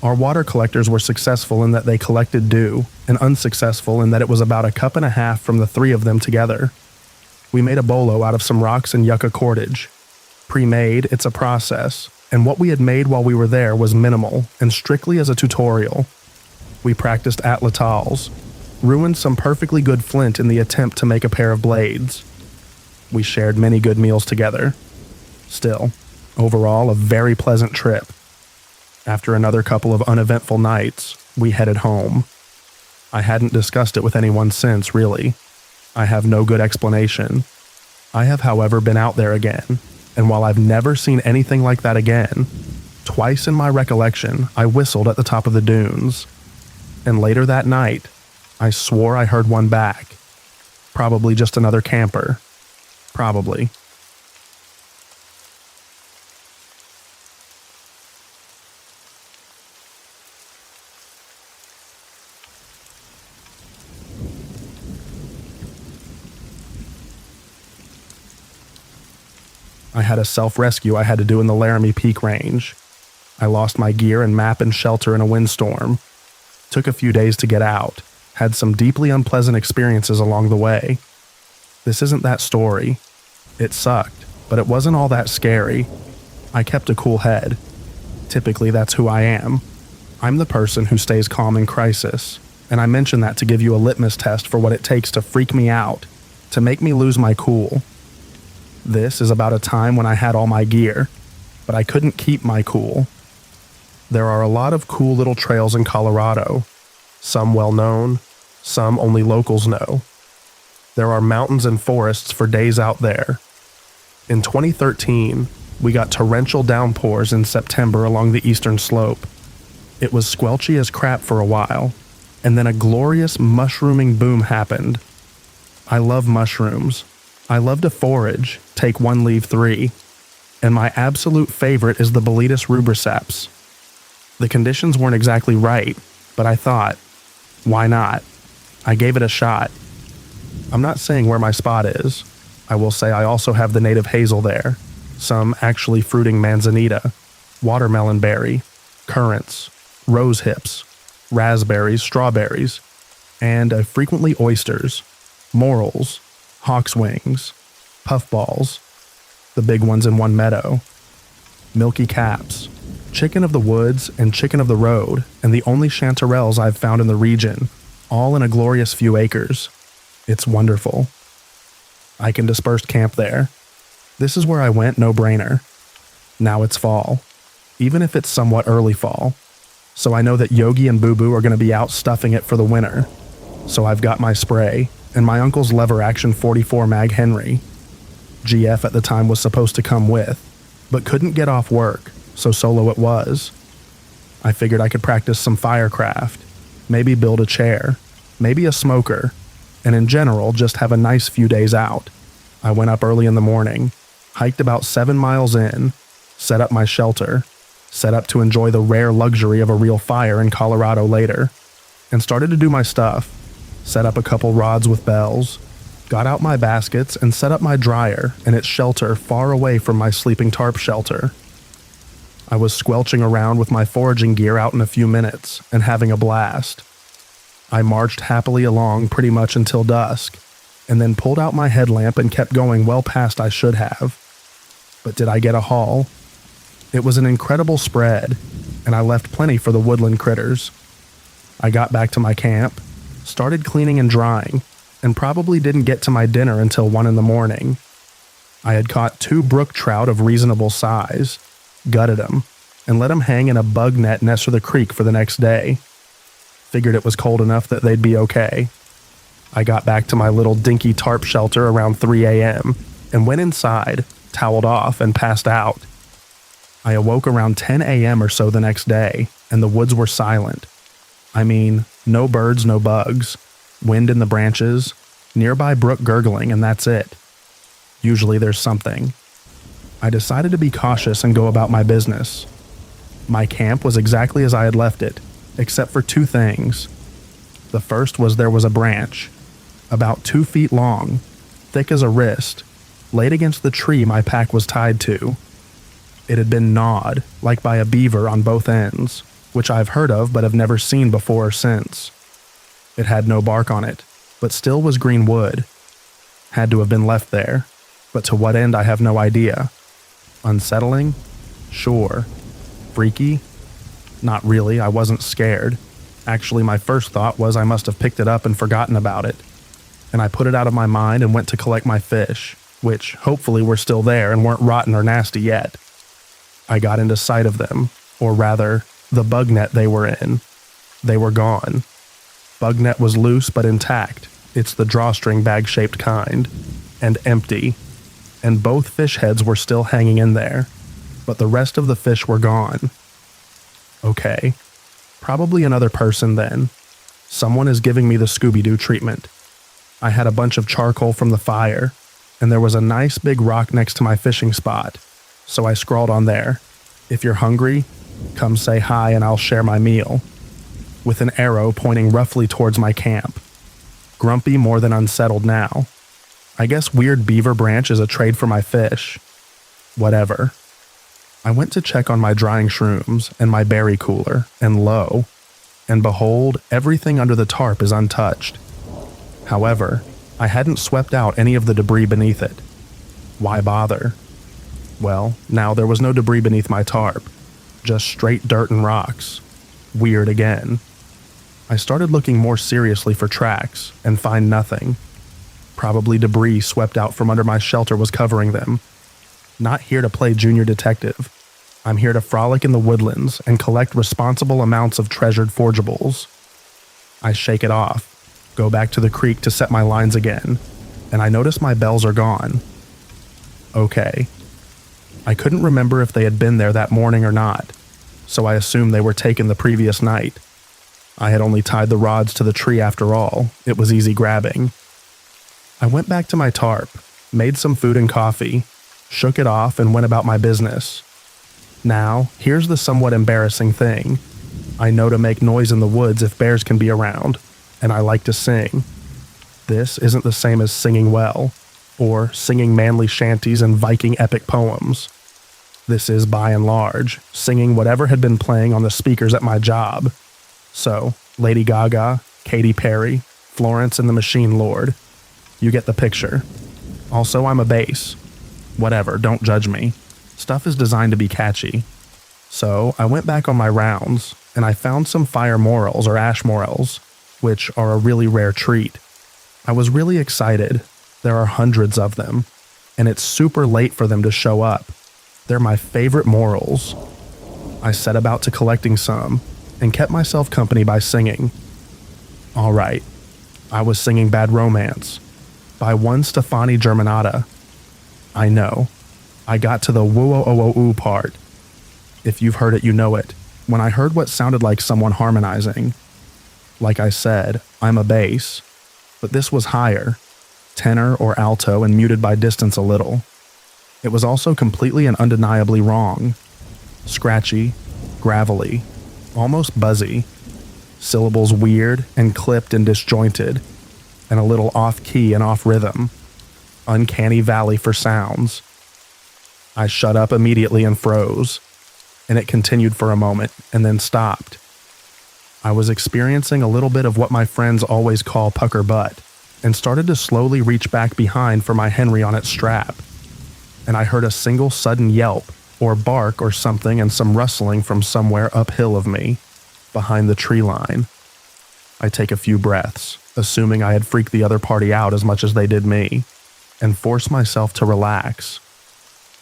Our water collectors were successful in that they collected dew, and unsuccessful in that it was about a cup and a half from the three of them together. We made a bolo out of some rocks and yucca cordage. Pre-made, it's a process, and what we had made while we were there was minimal and strictly as a tutorial. We practiced atlatals, ruined some perfectly good flint in the attempt to make a pair of blades. We shared many good meals together. Still, overall, a very pleasant trip. After another couple of uneventful nights, we headed home. I hadn't discussed it with anyone since, really. I have no good explanation. I have, however, been out there again, and while I've never seen anything like that again, twice in my recollection, I whistled at the top of the dunes. And later that night, I swore I heard one back. Probably just another camper. Probably. I had a self-rescue I had to do in the Laramie Peak Range. I lost my gear and map and shelter in a windstorm. Took a few days to get out. Had some deeply unpleasant experiences along the way. This isn't that story. It sucked, but it wasn't all that scary. I kept a cool head. Typically, that's who I am. I'm the person who stays calm in crisis, and I mention that to give you a litmus test for what it takes to freak me out, to make me lose my cool. This is about a time when I had all my gear, but I couldn't keep my cool. There are a lot of cool little trails in Colorado, some well known, some only locals know. There are mountains and forests for days out there. In 2013, we got torrential downpours in September along the eastern slope. It was squelchy as crap for a while, and then a glorious mushrooming boom happened. I love mushrooms. I love to forage, take one, leave three, and my absolute favorite is the Boletus rubriceps. The conditions weren't exactly right, but I thought, why not? I gave it a shot. I'm not saying where my spot is. I will say I also have the native hazel there, some actually fruiting manzanita, watermelon berry, currants, rose hips, raspberries, strawberries, and frequently oysters, morels, hawkswings, puffballs, the big ones in one meadow, milky caps, chicken of the woods and chicken of the road, and the only chanterelles I've found in the region, all in a glorious few acres. It's wonderful. I can disperse camp there. This is where I went, no brainer. Now it's fall, even if it's somewhat early fall. So I know that Yogi and Boo Boo are going to be out stuffing it for the winter. So I've got my spray and my uncle's lever action 44 mag Henry. GF at the time was supposed to come with, but couldn't get off work, so solo it was. I figured I could practice some firecraft, maybe build a chair, maybe a smoker, and in general just have a nice few days out. I went up early in the morning, hiked about 7 miles in, set up my shelter, set up to enjoy the rare luxury of a real fire in Colorado later, and started to do my stuff. Set up a couple rods with bells, got out my baskets and set up my dryer and its shelter far away from my sleeping tarp shelter. I was squelching around with my foraging gear out in a few minutes and having a blast. I marched happily along pretty much until dusk, and then pulled out my headlamp and kept going well past I should have. But did I get a haul? It was an incredible spread, and I left plenty for the woodland critters. I got back to my camp, started cleaning and drying, and probably didn't get to my dinner until 1 in the morning. I had caught 2 brook trout of reasonable size, gutted them, and let them hang in a bug net next to the creek for the next day. Figured it was cold enough that they'd be okay. I got back to my little dinky tarp shelter around 3 a.m. and went inside, toweled off, and passed out. I awoke around 10 a.m. or so the next day, and the woods were silent. I mean, no birds, no bugs, wind in the branches, nearby brook gurgling, and that's it. Usually there's something. I decided to be cautious and go about my business. My camp was exactly as I had left it, except for 2 things. The first was there was a branch, about 2 feet long, thick as a wrist, laid against the tree my pack was tied to. It had been gnawed, like by a beaver on both ends, which I've heard of but have never seen before or since. It had no bark on it, but still was green wood. Had to have been left there, but to what end I have no idea. Unsettling? Sure. Freaky? Not really, I wasn't scared. Actually, my first thought was I must have picked it up and forgotten about it. And I put it out of my mind and went to collect my fish, which hopefully were still there and weren't rotten or nasty yet. I got into sight of them, or rather, the bug net they were in. They were gone. Bug net was loose but intact. It's the drawstring bag-shaped kind. And empty. And both fish heads were still hanging in there. But the rest of the fish were gone. Okay. Probably another person then. Someone is giving me the Scooby-Doo treatment. I had a bunch of charcoal from the fire, and there was a nice big rock next to my fishing spot. So I scrawled on there, "If you're hungry, come say hi and I'll share my meal," with an arrow pointing roughly towards my camp. Grumpy more than unsettled now. I guess weird beaver branch is a trade for my fish. Whatever. I went to check on my drying shrooms and my berry cooler, and lo, and behold, everything under the tarp is untouched. However, I hadn't swept out any of the debris beneath it. Why bother? Well, now there was no debris beneath my tarp, just straight dirt and rocks. Weird again. I started looking more seriously for tracks and find nothing. Probably debris swept out from under my shelter was covering them. Not here to play junior detective. I'm here to frolic in the woodlands and collect responsible amounts of treasured forgeables. I shake it off, go back to the creek to set my lines again, and I notice my bells are gone. Okay. I couldn't remember if they had been there that morning or not, so I assumed they were taken the previous night. I had only tied the rods to the tree after all. It was easy grabbing. I went back to my tarp, made some food and coffee, shook it off, and went about my business. Now, here's the somewhat embarrassing thing. I know to make noise in the woods if bears can be around, and I like to sing. This isn't the same as singing well, or singing manly shanties and Viking epic poems. This is, by and large, singing whatever had been playing on the speakers at my job. So, Lady Gaga, Katy Perry, Florence and the Machine Lord. You get the picture. Also, I'm a bass. Whatever, don't judge me. Stuff is designed to be catchy. So, I went back on my rounds, and I found some fire morels or ash morels, which are a really rare treat. I was really excited. There are hundreds of them, and it's super late for them to show up. They're my favorite morels. I set about to collecting some, and kept myself company by singing. All right, I was singing Bad Romance by one Stefani Germanata. I know, I got to the woo-o-o-o-oo part. If you've heard it, you know it. When I heard what sounded like someone harmonizing. Like I said, I'm a bass, but this was higher, tenor or alto and muted by distance a little. It was also completely and undeniably wrong. Scratchy, gravelly, almost buzzy, syllables weird and clipped and disjointed, and a little off-key and off-rhythm. Uncanny valley for sounds. I shut up immediately and froze, and it continued for a moment and then stopped. I was experiencing a little bit of what my friends always call pucker butt, and started to slowly reach back behind for my Henry on its strap. And I heard a single sudden yelp, or bark or something, and some rustling from somewhere uphill of me, behind the tree line. I take a few breaths, assuming I had freaked the other party out as much as they did me, and force myself to relax.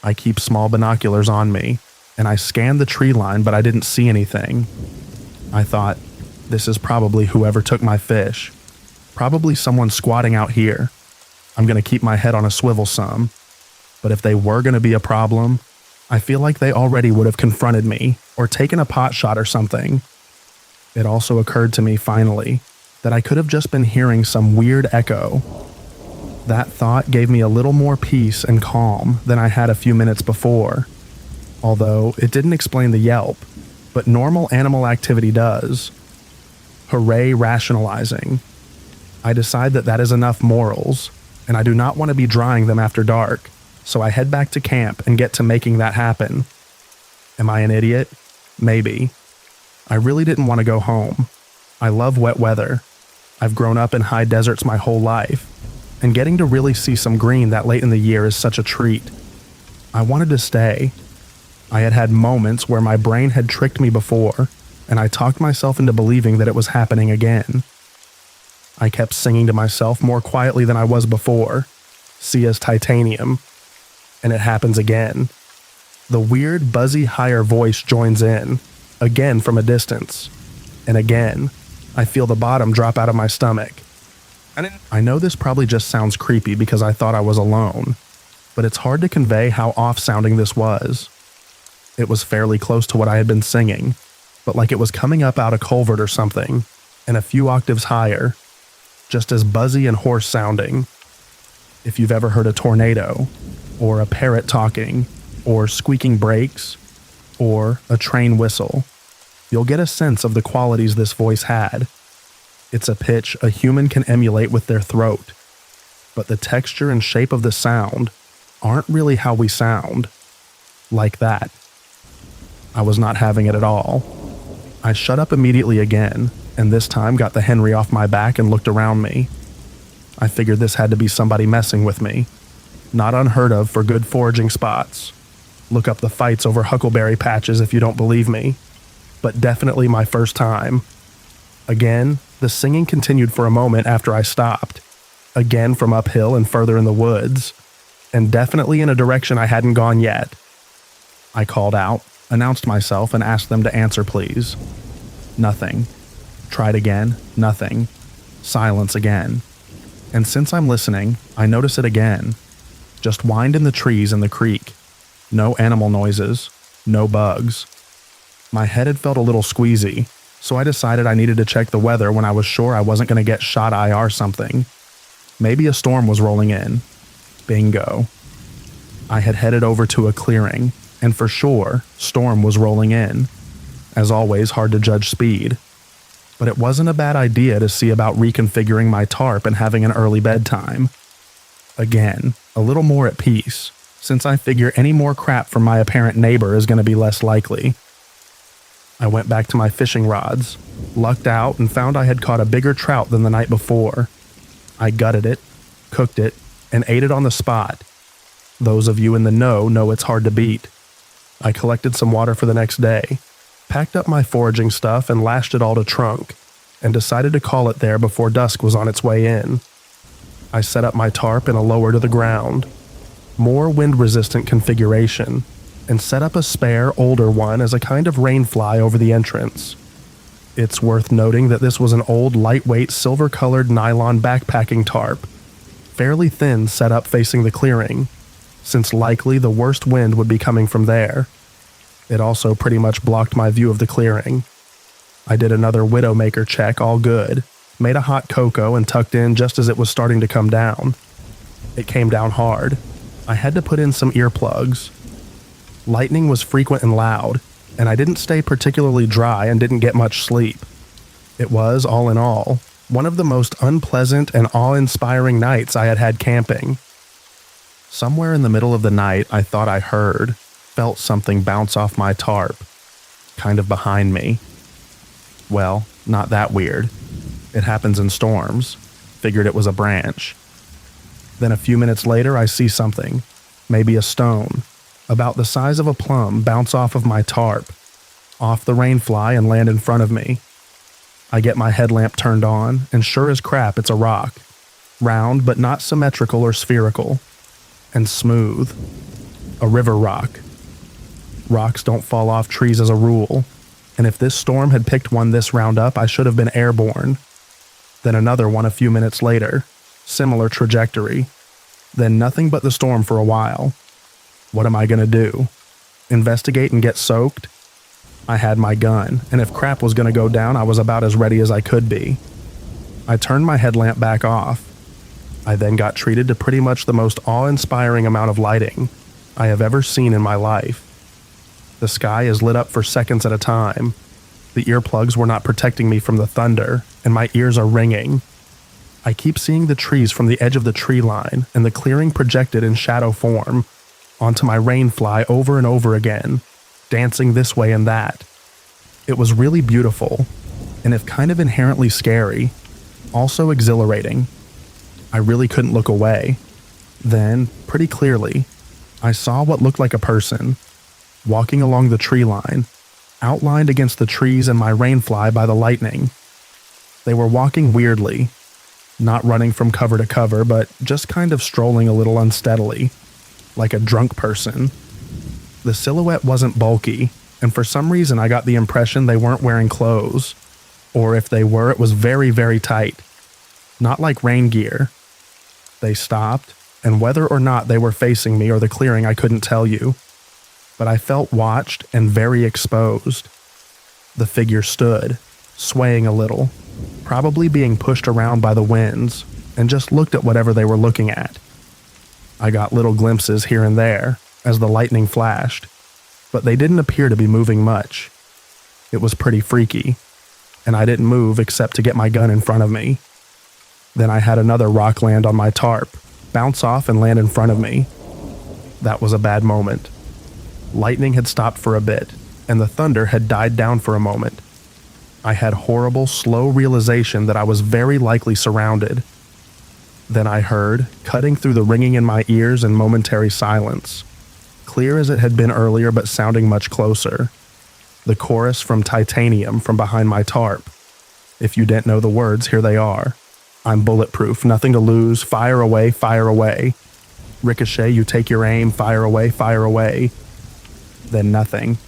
I keep small binoculars on me, and I scanned the tree line, but I didn't see anything. I thought, this is probably whoever took my fish. Probably someone squatting out here. I'm going to keep my head on a swivel some. But if they were going to be a problem, I feel like they already would have confronted me or taken a pot shot or something. It also occurred to me finally that I could have just been hearing some weird echo. That thought gave me a little more peace and calm than I had a few minutes before. Although it didn't explain the yelp, but normal animal activity does. Hooray, rationalizing. I decide that that is enough morals, and I do not want to be drying them after dark, so I head back to camp and get to making that happen. Am I an idiot? Maybe. I really didn't want to go home. I love wet weather. I've grown up in high deserts my whole life, and getting to really see some green that late in the year is such a treat. I wanted to stay. I had had moments where my brain had tricked me before, and I talked myself into believing that it was happening again. I kept singing to myself more quietly than I was before, Sia's Titanium, and it happens again. The weird, buzzy higher voice joins in, again from a distance, and again, I feel the bottom drop out of my stomach. I know this probably just sounds creepy because I thought I was alone, but it's hard to convey how off-sounding this was. It was fairly close to what I had been singing, but like it was coming up out a culvert or something, and a few octaves higher, just as buzzy and hoarse sounding. If you've ever heard a tornado, or a parrot talking, or squeaking brakes, or a train whistle, you'll get a sense of the qualities this voice had. It's a pitch a human can emulate with their throat, but the texture and shape of the sound aren't really how we sound. Like that. I was not having it at all. I shut up immediately again, and this time got the Henry off my back and looked around me. I figured this had to be somebody messing with me. Not unheard of for good foraging spots. Look up the fights over huckleberry patches if you don't believe me. But definitely my first time. Again, the singing continued for a moment after I stopped. Again from uphill and further in the woods. And definitely in a direction I hadn't gone yet. I called out, announced myself, and asked them to answer please. Nothing. Tried again, nothing. Silence again. And since I'm listening, I notice it again. Just wind in the trees in the creek. No animal noises. No bugs. My head had felt a little squeezy, so I decided I needed to check the weather when I was sure I wasn't going to get shot IR something. Maybe a storm was rolling in. Bingo. I had headed over to a clearing, and for sure, storm was rolling in. As always, hard to judge speed. But it wasn't a bad idea to see about reconfiguring my tarp and having an early bedtime. Again, a little more at peace, since I figure any more crap from my apparent neighbor is going to be less likely. I went back to my fishing rods, lucked out, and found I had caught a bigger trout than the night before. I gutted it, cooked it, and ate it on the spot. Those of you in the know it's hard to beat. I collected some water for the next day, packed up my foraging stuff and lashed it all to trunk, and decided to call it there before dusk was on its way in. I set up my tarp in a lower to the ground, more wind-resistant configuration, and set up a spare, older one as a kind of rainfly over the entrance. It's worth noting that this was an old, lightweight, silver-colored nylon backpacking tarp, fairly thin, set up facing the clearing, since likely the worst wind would be coming from there. It also pretty much blocked my view of the clearing. I did another Widowmaker check, all good, made a hot cocoa and tucked in just as it was starting to come down. It came down hard. I had to put in some earplugs. Lightning was frequent and loud, and I didn't stay particularly dry and didn't get much sleep. It was, all in all, one of the most unpleasant and awe-inspiring nights I had had camping. Somewhere in the middle of the night, I thought I felt something bounce off my tarp, kind of behind me. Well, not that weird. It happens in storms. Figured it was a branch. Then a few minutes later, I see something, maybe a stone, about the size of a plum, bounce off of my tarp, off the rainfly and land in front of me. I get my headlamp turned on, and sure as crap, it's a rock. Round, but not symmetrical or spherical. And smooth. A river rock. Rocks don't fall off trees as a rule, and if this storm had picked one this round up, I should have been airborne. Then another one a few minutes later. Similar trajectory. Then nothing but the storm for a while. What am I gonna do? Investigate and get soaked? I had my gun, and if crap was gonna go down, I was about as ready as I could be. I turned my headlamp back off. I then got treated to pretty much the most awe-inspiring amount of lighting I have ever seen in my life. The sky is lit up for seconds at a time. The earplugs were not protecting me from the thunder, and my ears are ringing. I keep seeing the trees from the edge of the tree line and the clearing projected in shadow form onto my rainfly over and over again, dancing this way and that. It was really beautiful, and if kind of inherently scary, also exhilarating. I really couldn't look away. Then, pretty clearly, I saw what looked like a person, walking along the tree line, outlined against the trees and my rainfly by the lightning. They were walking weirdly, not running from cover to cover, but just kind of strolling a little unsteadily, like a drunk person. The silhouette wasn't bulky, and for some reason I got the impression they weren't wearing clothes, or if they were, it was very, very tight. Not like rain gear. They stopped, and whether or not they were facing me or the clearing I couldn't tell you, but I felt watched and very exposed. The figure stood, swaying a little, probably being pushed around by the winds, and just looked at whatever they were looking at. I got little glimpses here and there as the lightning flashed, but they didn't appear to be moving much. It was pretty freaky, and I didn't move except to get my gun in front of me. Then I had another rock land on my tarp, bounce off and land in front of me. That was a bad moment. Lightning had stopped for a bit, and the thunder had died down for a moment. I had horrible, slow realization that I was very likely surrounded. Then I heard, cutting through the ringing in my ears and momentary silence, clear as it had been earlier but sounding much closer, the chorus from Titanium from behind my tarp. If you didn't know the words, here they are. I'm bulletproof, nothing to lose, fire away, fire away. Ricochet, you take your aim, fire away, fire away. Then nothing.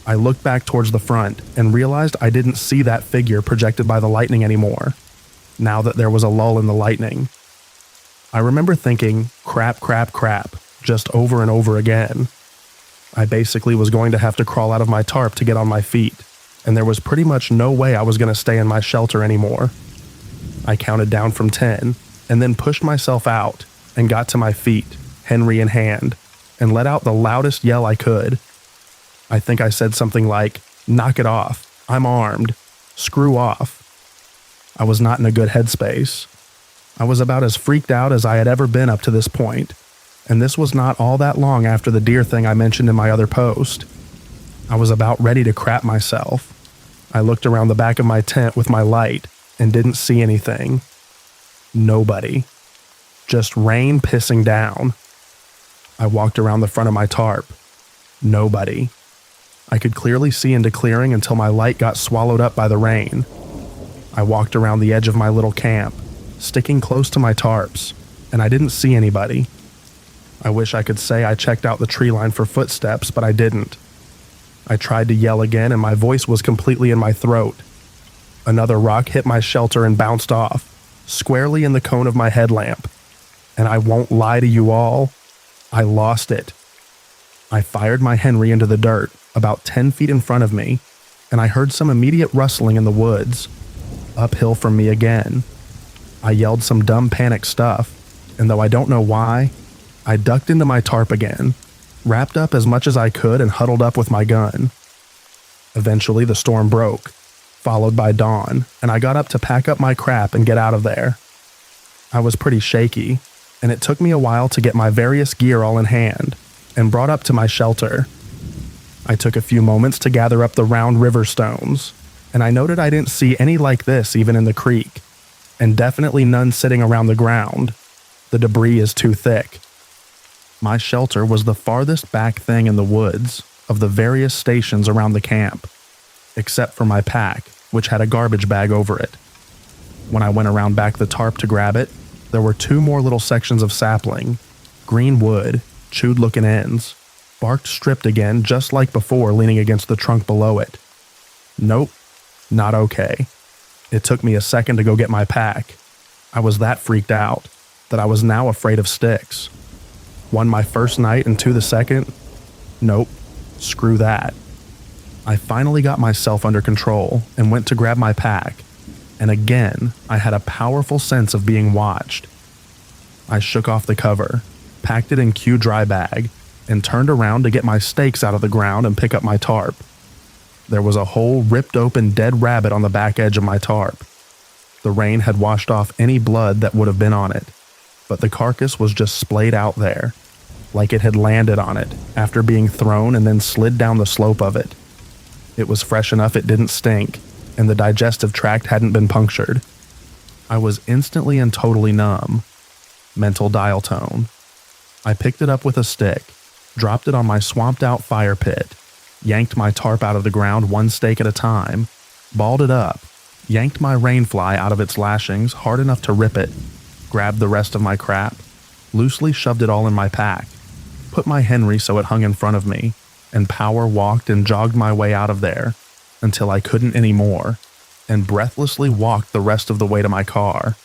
I looked back towards the front and realized I didn't see that figure projected by the lightning anymore, now that there was a lull in the lightning. I remember thinking, crap, crap, crap, just over and over again. I basically was going to have to crawl out of my tarp to get on my feet, and there was pretty much no way I was going to stay in my shelter anymore. I counted down from 10 and then pushed myself out and got to my feet, Henry in hand, and let out the loudest yell I could. I think I said something like, "Knock it off, I'm armed, screw off." I was not in a good headspace. I was about as freaked out as I had ever been up to this point, and this was not all that long after the deer thing I mentioned in my other post. I was about ready to crap myself. I looked around the back of my tent with my light and didn't see anything. Nobody. Just rain pissing down. I walked around the front of my tarp. Nobody. I could clearly see into clearing until my light got swallowed up by the rain. I walked around the edge of my little camp, sticking close to my tarps, and I didn't see anybody. I wish I could say I checked out the tree line for footsteps, but I didn't. I tried to yell again and my voice was completely in my throat. Another rock hit my shelter and bounced off, squarely in the cone of my headlamp. And I won't lie to you all, I lost it. I fired my Henry into the dirt about 10 feet in front of me, and I heard some immediate rustling in the woods, uphill from me again. I yelled some dumb panic stuff, and though I don't know why, I ducked into my tarp again, wrapped up as much as I could and huddled up with my gun. Eventually the storm broke, followed by dawn, and I got up to pack up my crap and get out of there. I was pretty shaky, and it took me a while to get my various gear all in hand and brought up to my shelter. I took a few moments to gather up the round river stones, and I noted I didn't see any like this even in the creek, and definitely none sitting around the ground. The debris is too thick. My shelter was the farthest back thing in the woods of the various stations around the camp, except for my pack, which had a garbage bag over it. When I went around back the tarp to grab it, there were 2 more little sections of sapling, green wood, chewed-looking ends, barked stripped again just like before leaning against the trunk below it. Nope, not okay. It took me a second to go get my pack. I was that freaked out that I was now afraid of sticks. 1 my first night and 2 the second? Nope, screw that. I finally got myself under control and went to grab my pack, and again I had a powerful sense of being watched. I shook off the cover, packed it in Q dry bag, and turned around to get my stakes out of the ground and pick up my tarp. There was a whole ripped open dead rabbit on the back edge of my tarp. The rain had washed off any blood that would have been on it, but the carcass was just splayed out there, like it had landed on it after being thrown and then slid down the slope of it. It was fresh enough it didn't stink, and the digestive tract hadn't been punctured. I was instantly and totally numb. Mental dial tone. I picked it up with a stick, dropped it on my swamped-out fire pit, yanked my tarp out of the ground 1 stake at a time, balled it up, yanked my rainfly out of its lashings hard enough to rip it, grabbed the rest of my crap, loosely shoved it all in my pack, put my Henry so it hung in front of me, and power walked and jogged my way out of there until I couldn't anymore, and breathlessly walked the rest of the way to my car.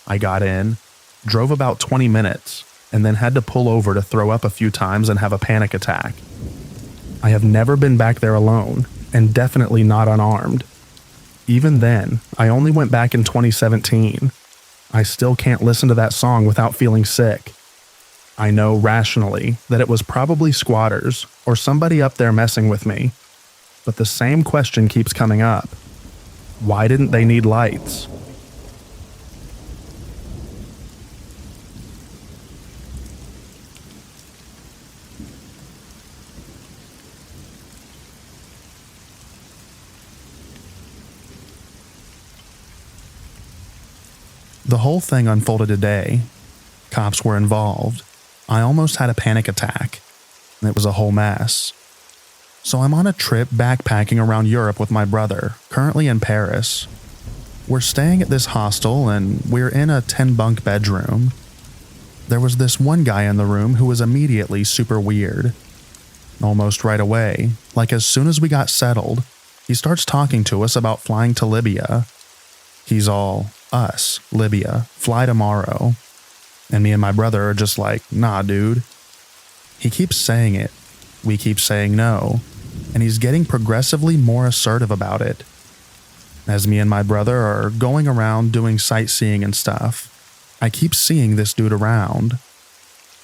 I got in, drove about 20 minutes, and then had to pull over to throw up a few times and have a panic attack. I have never been back there alone, and definitely not unarmed. Even then, I only went back in 2017. I still can't listen to that song without feeling sick. I know rationally that it was probably squatters or somebody up there messing with me, but the same question keeps coming up. Why didn't they need lights? The whole thing unfolded today. Cops were involved. I almost had a panic attack. It was a whole mess. So I'm on a trip backpacking around Europe with my brother, currently in Paris. We're staying at this hostel and we're in a 10-bunk bedroom. There was this one guy in the room who was immediately super weird. Almost right away, like as soon as we got settled, he starts talking to us about flying to Libya. He's all, us, Libya, fly tomorrow. And me and my brother are just like, nah, dude. He keeps saying it. We keep saying no. and he's getting progressively more assertive about it. As me and my brother are going around doing sightseeing and stuff, I keep seeing this dude around.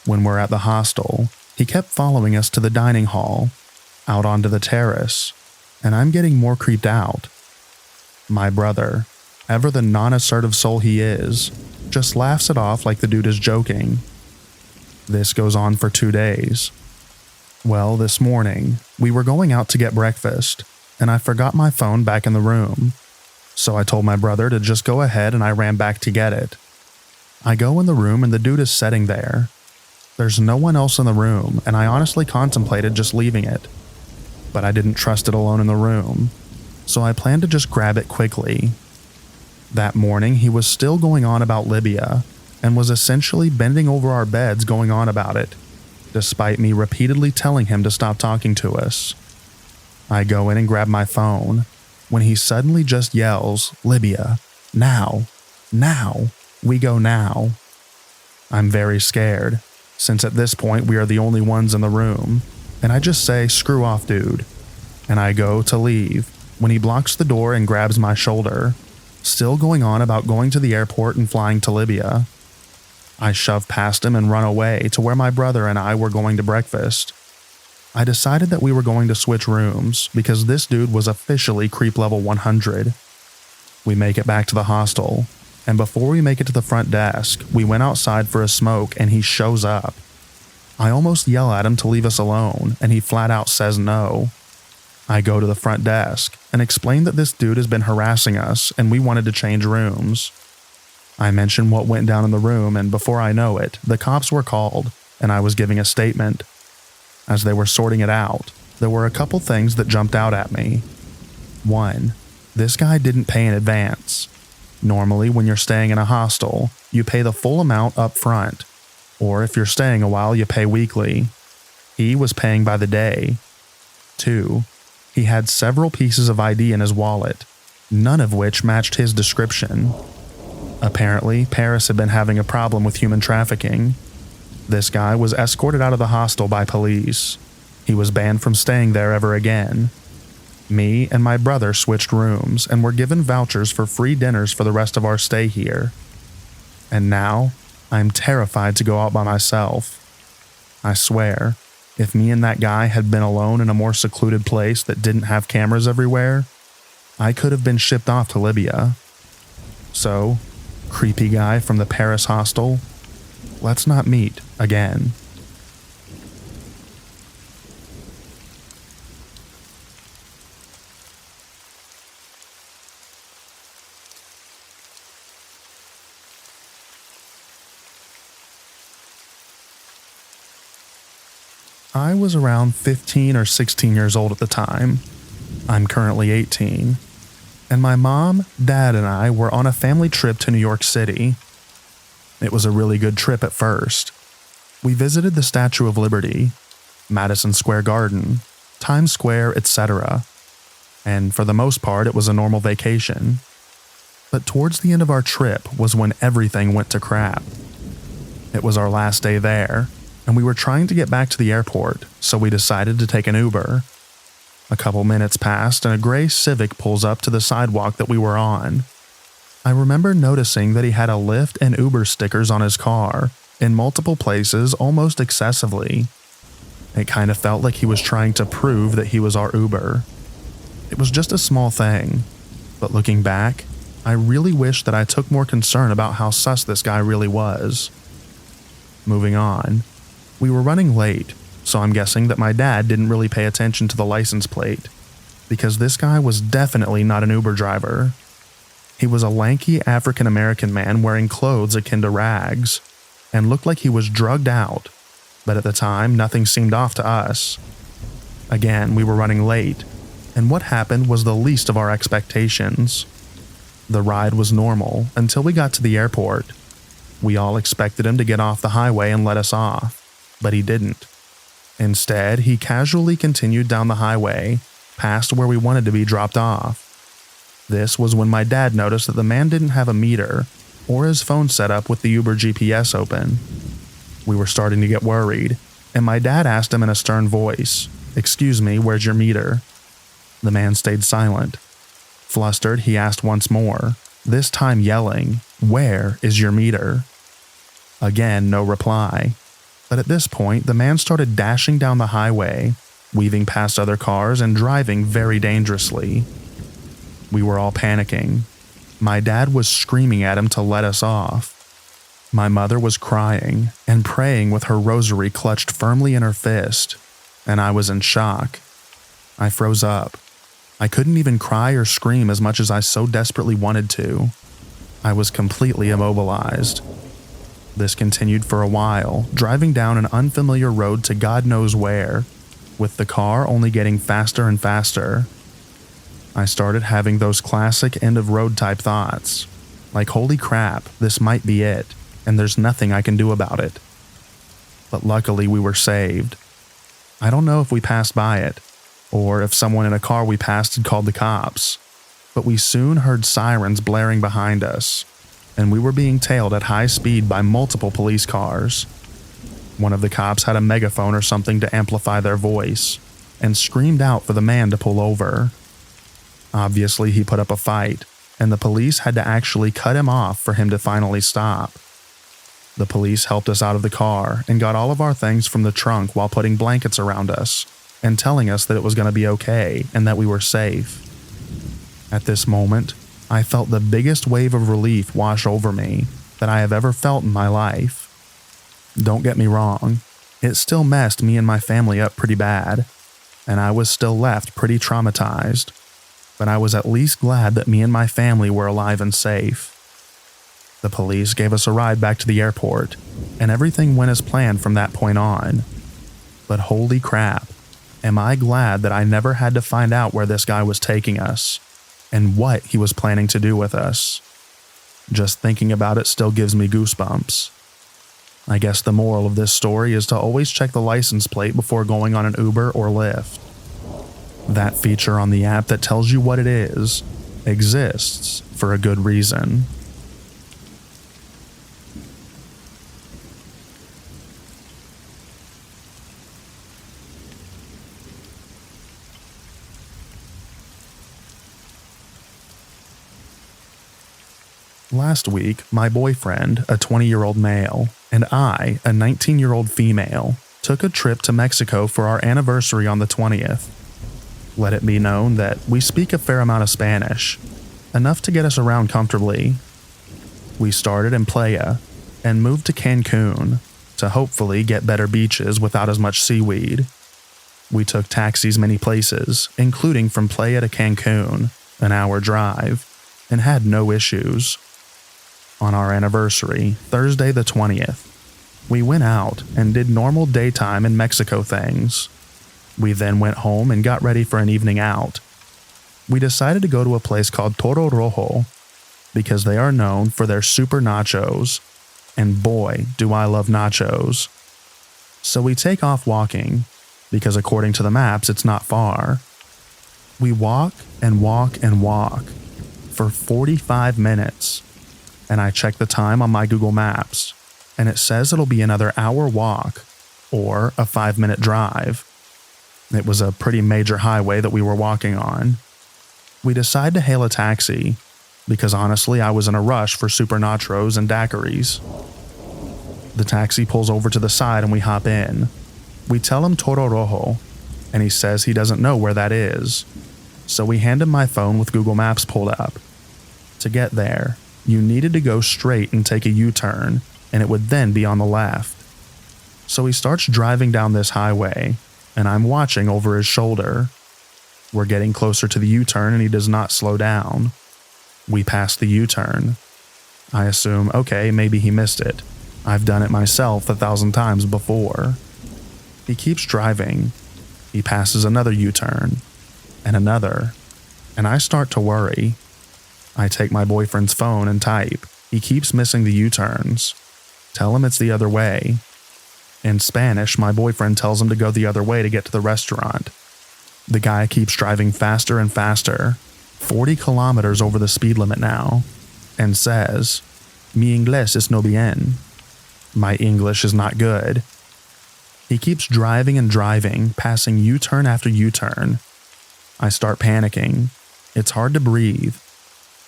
When we're at the hostel, he kept following us to the dining hall, out onto the terrace, and I'm getting more creeped out. My brother, ever the non-assertive soul he is, just laughs it off like the dude is joking. This goes on for 2 days. Well, this morning, we were going out to get breakfast, and I forgot my phone back in the room. So I told my brother to just go ahead and I ran back to get it. I go in the room and the dude is sitting there. There's no one else in the room, and I honestly contemplated just leaving it. But I didn't trust it alone in the room, so I planned to just grab it quickly. That morning, he was still going on about Libya, and was essentially bending over our beds going on about it, despite me repeatedly telling him to stop talking to us. I go in and grab my phone, when he suddenly just yells, "Libya, now, now, we go now." I'm very scared, since at this point we are the only ones in the room, and I just say, "Screw off, dude," and I go to leave when he blocks the door and grabs my shoulder, still going on about going to the airport and flying to Libya. I shove past him and run away to where my brother and I were going to breakfast. I decided that we were going to switch rooms because this dude was officially creep level 100. We make it back to the hostel, and before we make it to the front desk, we went outside for a smoke and he shows up. I almost yell at him to leave us alone, and he flat out says no. I go to the front desk and explain that this dude has been harassing us and we wanted to change rooms. I mention what went down in the room, and before I know it, the cops were called and I was giving a statement. As they were sorting it out, there were a couple things that jumped out at me. 1. This guy didn't pay in advance. Normally, when you're staying in a hostel, you pay the full amount up front, or if you're staying a while, you pay weekly. He was paying by the day. 2. He had several pieces of ID in his wallet, none of which matched his description. Apparently, Paris had been having a problem with human trafficking. This guy was escorted out of the hostel by police. He was banned from staying there ever again. Me and my brother switched rooms and were given vouchers for free dinners for the rest of our stay here. And now, I'm terrified to go out by myself. I swear, if me and that guy had been alone in a more secluded place that didn't have cameras everywhere, I could have been shipped off to Libya. So, creepy guy from the Paris hostel, let's not meet again. I was around 15 or 16 years old at the time. I'm currently 18. And my mom, dad, and I were on a family trip to New York City. It was a really good trip at first. We visited the Statue of Liberty, Madison Square Garden, Times Square, etc. And for the most part, it was a normal vacation. But towards the end of our trip was when everything went to crap. It was our last day there, and we were trying to get back to the airport, so we decided to take an Uber. A couple minutes passed and a gray Civic pulls up to the sidewalk that we were on. I remember noticing that he had a Lyft and Uber stickers on his car, in multiple places almost excessively. It kind of felt like he was trying to prove that he was our Uber. It was just a small thing, but looking back, I really wish that I took more concern about how sus this guy really was. Moving on. We were running late, so I'm guessing that my dad didn't really pay attention to the license plate, because this guy was definitely not an Uber driver. He was a lanky African-American man wearing clothes akin to rags, and looked like he was drugged out, but at the time, nothing seemed off to us. Again, we were running late, and what happened was the least of our expectations. The ride was normal until we got to the airport. We all expected him to get off the highway and let us off, but he didn't. Instead, he casually continued down the highway, past where we wanted to be dropped off. This was when my dad noticed that the man didn't have a meter or his phone set up with the Uber GPS open. We were starting to get worried, and my dad asked him in a stern voice, "Excuse me, where's your meter?" The man stayed silent. Flustered, he asked once more, this time yelling, "Where is your meter?" Again, no reply. But at this point, the man started dashing down the highway, weaving past other cars and driving very dangerously. We were all panicking. My dad was screaming at him to let us off. My mother was crying and praying with her rosary clutched firmly in her fist, and I was in shock. I froze up. I couldn't even cry or scream as much as I so desperately wanted to. I was completely immobilized. This continued for a while, driving down an unfamiliar road to God knows where, with the car only getting faster and faster. I started having those classic end-of-road type thoughts, like holy crap, this might be it, and there's nothing I can do about it. But luckily we were saved. I don't know if we passed by it, or if someone in a car we passed had called the cops, but we soon heard sirens blaring behind us, and we were being tailed at high speed by multiple police cars. One of the cops had a megaphone or something to amplify their voice, and screamed out for the man to pull over. Obviously, he put up a fight, and the police had to actually cut him off for him to finally stop. The police helped us out of the car and got all of our things from the trunk while putting blankets around us and telling us that it was going to be okay and that we were safe. At this moment, I felt the biggest wave of relief wash over me that I have ever felt in my life. Don't get me wrong, it still messed me and my family up pretty bad, and I was still left pretty traumatized, but I was at least glad that me and my family were alive and safe. The police gave us a ride back to the airport, and everything went as planned from that point on. But holy crap, am I glad that I never had to find out where this guy was taking us, and what he was planning to do with us. Just thinking about it still gives me goosebumps. I guess the moral of this story is to always check the license plate before going on an Uber or Lyft. That feature on the app that tells you what it is exists for a good reason. Last week, my boyfriend, a 20-year-old male, and I, a 19-year-old female, took a trip to Mexico for our anniversary on the 20th. Let it be known that we speak a fair amount of Spanish, enough to get us around comfortably. We started in Playa and moved to Cancun to hopefully get better beaches without as much seaweed. We took taxis many places, including from Playa to Cancun, an hour drive, and had no issues. On our anniversary, Thursday the 20th, we went out and did normal daytime in Mexico things. We then went home and got ready for an evening out. We decided to go to a place called Toro Rojo because they are known for their super nachos, and boy, do I love nachos. So we take off walking, because according to the maps, it's not far. We walk and walk and walk for 45 minutes. And I check the time on my Google Maps, and it says it'll be another hour walk, or a 5-minute drive. It was a pretty major highway that we were walking on. We decide to hail a taxi, because honestly I was in a rush for super nachos and daiquiris. The taxi pulls over to the side and we hop in. We tell him Toro Rojo, and he says he doesn't know where that is. So we hand him my phone with Google Maps pulled up. To get there, you needed to go straight and take a U-turn, and it would then be on the left. So he starts driving down this highway, and I'm watching over his shoulder. We're getting closer to the U-turn and he does not slow down. We pass the U-turn. I assume, okay, maybe he missed it. I've done it myself 1,000 times before. He keeps driving. He passes another U-turn, and another, and I start to worry. I take my boyfriend's phone and type, he keeps missing the U-turns. Tell him it's the other way. In Spanish, my boyfriend tells him to go the other way to get to the restaurant. The guy keeps driving faster and faster, 40 kilometers over the speed limit now, and says, "Mi inglés es no bien." My English is not good. He He keeps driving and driving, passing U-turn after U-turn. I start panicking. It's hard to breathe.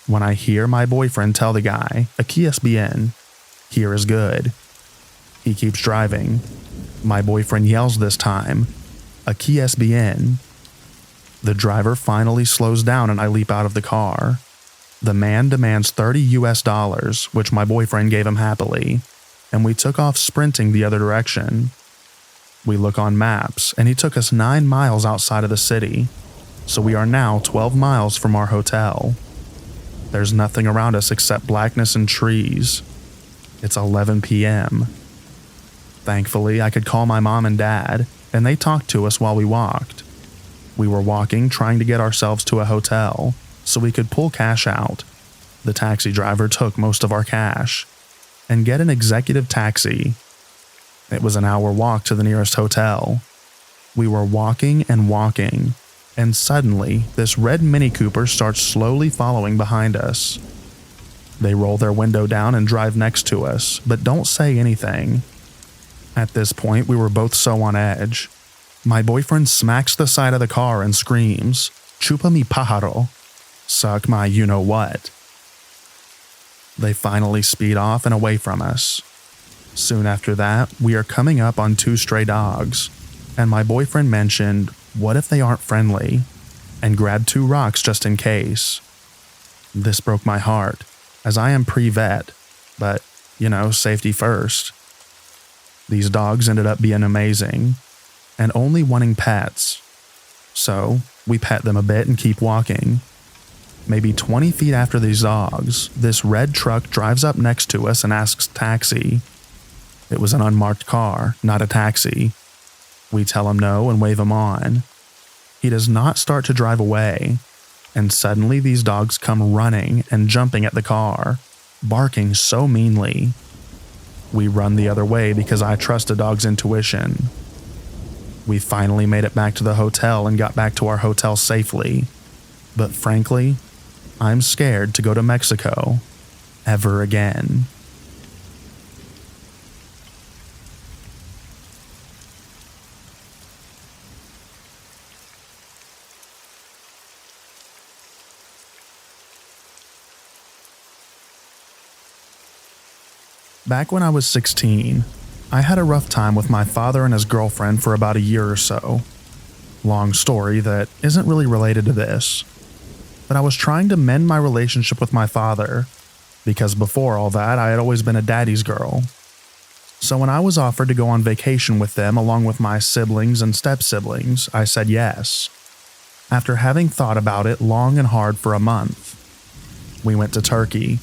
When I hear my boyfriend tell the guy, "Aquí es bien," here is good. He keeps driving. My boyfriend yells this time, "Aquí es bien." The driver finally slows down and I leap out of the car. The man demands $30, which my boyfriend gave him happily, and we took off sprinting the other direction. We look on maps, and he took us 9 miles outside of the city, so we are now 12 miles from our hotel. There's nothing around us except blackness and trees. It's 11 p.m. Thankfully, I could call my mom and dad, and they talked to us while we walked. We were walking, trying to get ourselves to a hotel, so we could pull cash out. The taxi driver took most of our cash, and get an executive taxi. It was an hour walk to the nearest hotel. We were walking, and suddenly, this red Mini Cooper starts slowly following behind us. They roll their window down and drive next to us, but don't say anything. At this point, we were both so on edge. My boyfriend smacks the side of the car and screams, "Chupa mi pájaro," suck my you-know-what. They finally speed off and away from us. Soon after that, we are coming up on 2 stray dogs, and my boyfriend mentioned, what if they aren't friendly, and grabbed 2 rocks just in case. This broke my heart, as I am pre-vet, but, safety first. These dogs ended up being amazing, and only wanting pets. So, we pet them a bit and keep walking. Maybe 20 feet after these dogs, this red truck drives up next to us and asks taxi. It was an unmarked car, not a taxi. We tell him no and wave him on. He does not start to drive away, and suddenly these dogs come running and jumping at the car, barking so meanly. We run the other way because I trust a dog's intuition. We finally made it back to the hotel and got back to our hotel safely. But frankly, I'm scared to go to Mexico ever again. Back when I was 16, I had a rough time with my father and his girlfriend for about a year or so. Long story that isn't really related to this. But I was trying to mend my relationship with my father, because before all that, I had always been a daddy's girl. So when I was offered to go on vacation with them along with my siblings and step-siblings, I said yes. After having thought about it long and hard for a month, we went to Turkey.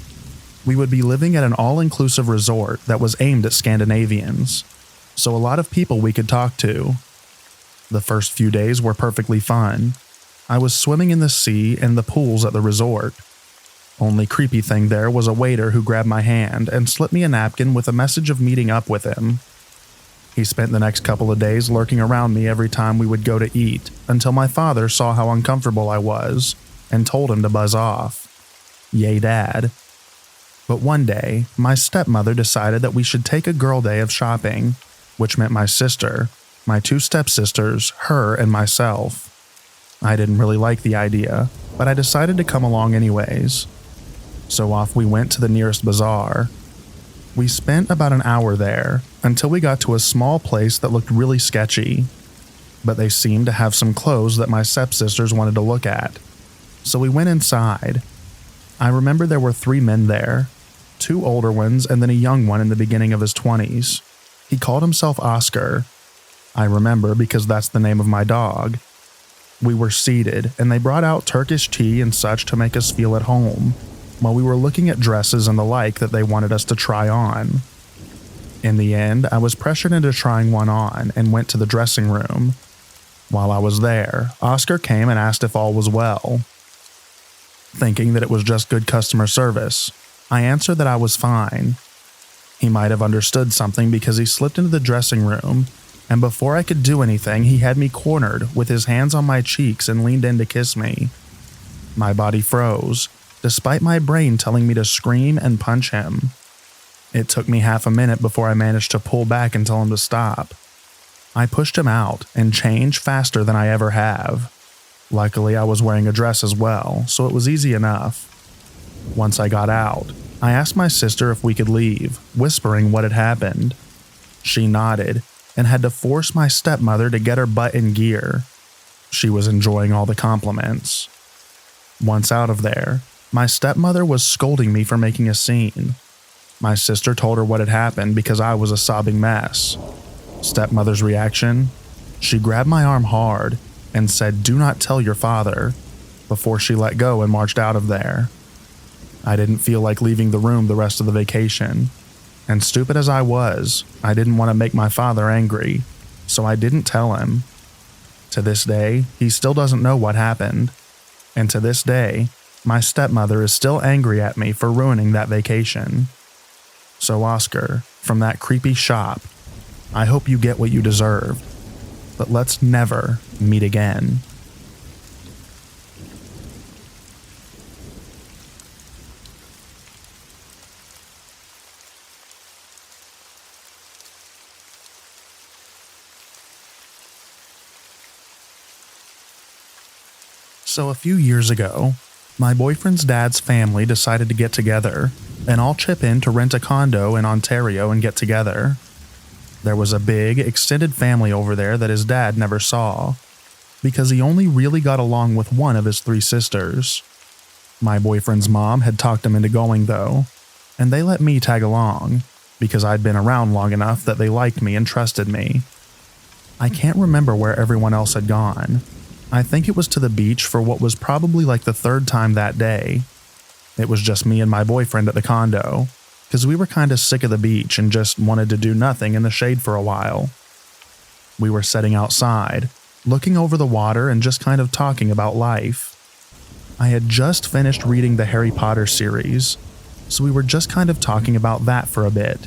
We would be living at an all-inclusive resort that was aimed at Scandinavians, so a lot of people we could talk to. The first few days were perfectly fun. I was swimming in the sea and the pools at the resort. Only creepy thing there was a waiter who grabbed my hand and slipped me a napkin with a message of meeting up with him. He spent the next couple of days lurking around me every time we would go to eat, until my father saw how uncomfortable I was and told him to buzz off. Yay, Dad. But one day, my stepmother decided that we should take a girl day of shopping, which meant my sister, my 2 stepsisters, her, and myself. I didn't really like the idea, but I decided to come along anyways. So off we went to the nearest bazaar. We spent about an hour there, until we got to a small place that looked really sketchy. But they seemed to have some clothes that my stepsisters wanted to look at. So we went inside. I remember there were 3 men there, 2 older ones and then a young one in the beginning of his 20s. He called himself Oscar. I remember because that's the name of my dog. We were seated and they brought out Turkish tea and such to make us feel at home, while we were looking at dresses and the like that they wanted us to try on. In the end, I was pressured into trying one on and went to the dressing room. While I was there, Oscar came and asked if all was well. Thinking that it was just good customer service, I answered that I was fine. He might have understood something because he slipped into the dressing room, and before I could do anything, he had me cornered with his hands on my cheeks and leaned in to kiss me. My body froze, despite my brain telling me to scream and punch him. It took me half a minute before I managed to pull back and tell him to stop. I pushed him out and changed faster than I ever have. Luckily, I was wearing a dress as well, so it was easy enough. Once I got out, I asked my sister if we could leave, whispering what had happened. She nodded and had to force my stepmother to get her butt in gear. She was enjoying all the compliments. Once out of there, my stepmother was scolding me for making a scene. My sister told her what had happened because I was a sobbing mess. Stepmother's reaction? She grabbed my arm hard and said, "Do not tell your father," before she let go and marched out of there. I didn't feel like leaving the room the rest of the vacation, and stupid as I was, I didn't want to make my father angry, so I didn't tell him. To this day, he still doesn't know what happened, and to this day, my stepmother is still angry at me for ruining that vacation. So Oscar, from that creepy shop, I hope you get what you deserved, but let's never meet again. So a few years ago, my boyfriend's dad's family decided to get together and all chip in to rent a condo in Ontario and get together. There was a big, extended family over there that his dad never saw, because he only really got along with one of his 3 sisters. My boyfriend's mom had talked him into going though, and they let me tag along, because I'd been around long enough that they liked me and trusted me. I can't remember where everyone else had gone. I think it was to the beach for what was probably like the 3rd time that day. It was just me and my boyfriend at the condo, because we were kind of sick of the beach and just wanted to do nothing in the shade for a while. We were sitting outside, looking over the water and just kind of talking about life. I had just finished reading the Harry Potter series, so we were just kind of talking about that for a bit,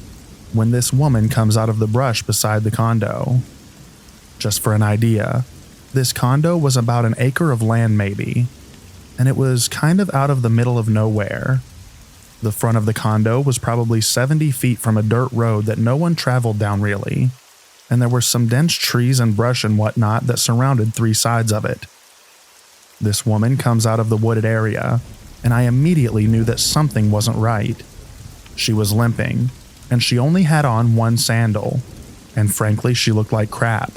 when this woman comes out of the brush beside the condo. Just for an idea, this condo was about an acre of land maybe, and it was kind of out of the middle of nowhere. The front of the condo was probably 70 feet from a dirt road that no one traveled down really, and there were some dense trees and brush and whatnot that surrounded 3 sides of it. This woman comes out of the wooded area, and I immediately knew that something wasn't right. She was limping, and she only had on 1 sandal, and frankly she looked like crap.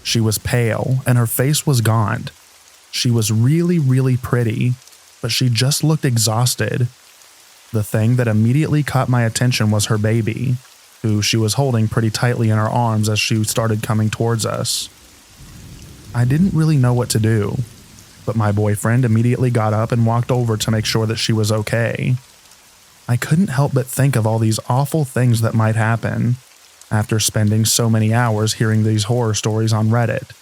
She was pale, and her face was gaunt. She was really, really pretty, but she just looked exhausted. The thing that immediately caught my attention was her baby, who she was holding pretty tightly in her arms as she started coming towards us. I didn't really know what to do, but my boyfriend immediately got up and walked over to make sure that she was okay. I couldn't help but think of all these awful things that might happen after spending so many hours hearing these horror stories on Reddit.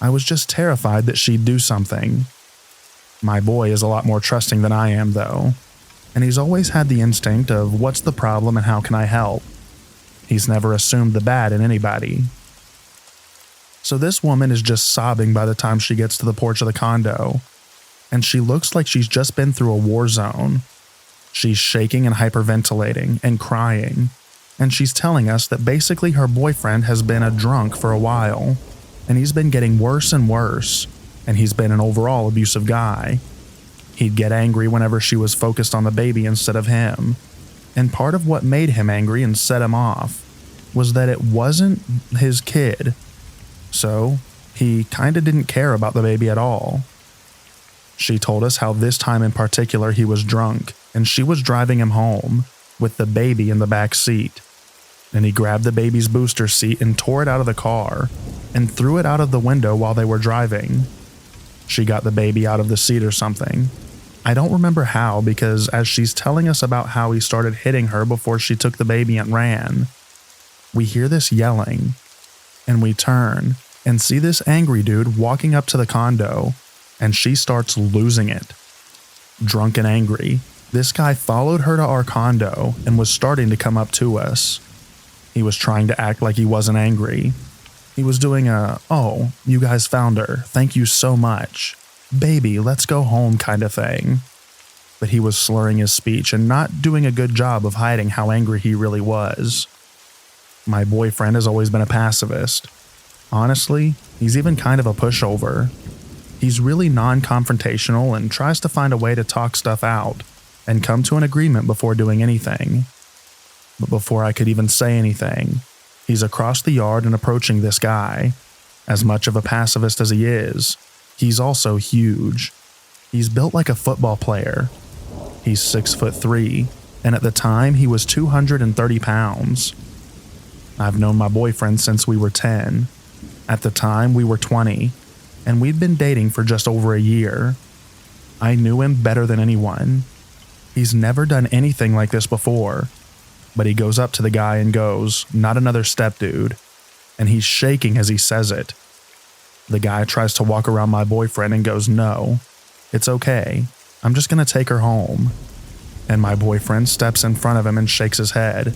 I was just terrified that she'd do something. My boy is a lot more trusting than I am, though, and he's always had the instinct of what's the problem and how can I help. He's never assumed the bad in anybody. So this woman is just sobbing by the time she gets to the porch of the condo, and she looks like she's just been through a war zone. She's shaking and hyperventilating and crying, and she's telling us that basically her boyfriend has been a drunk for a while, and he's been getting worse and worse, and he's been an overall abusive guy. He'd get angry whenever she was focused on the baby instead of him, and part of what made him angry and set him off was that it wasn't his kid, so he kinda didn't care about the baby at all. She told us how this time in particular he was drunk, and she was driving him home, with the baby in the back seat, and he grabbed the baby's booster seat and tore it out of the car, and threw it out of the window while they were driving. She got the baby out of the seat or something. I don't remember how, because as she's telling us about how he started hitting her before she took the baby and ran, we hear this yelling, and we turn and see this angry dude walking up to the condo, and she starts losing it. Drunk and angry, this guy followed her to our condo and was starting to come up to us. He was trying to act like he wasn't angry. He was doing "Oh, you guys found her. Thank you so much. Baby, let's go home" kind of thing. But he was slurring his speech and not doing a good job of hiding how angry he really was. My boyfriend has always been a pacifist. Honestly, he's even kind of a pushover. He's really non-confrontational and tries to find a way to talk stuff out and come to an agreement before doing anything. But before I could even say anything, he's across the yard and approaching this guy. As much of a pacifist as he is, he's also huge. He's built like a football player. He's 6'3", and at the time he was 230 pounds. I've known my boyfriend since we were 10. At the time, we were 20, and we'd been dating for just over a year. I knew him better than anyone. He's never done anything like this before, but he goes up to the guy and goes, "Not another step, dude," and he's shaking as he says it. The guy tries to walk around my boyfriend and goes, "No, it's okay. I'm just gonna take her home." And my boyfriend steps in front of him and shakes his head.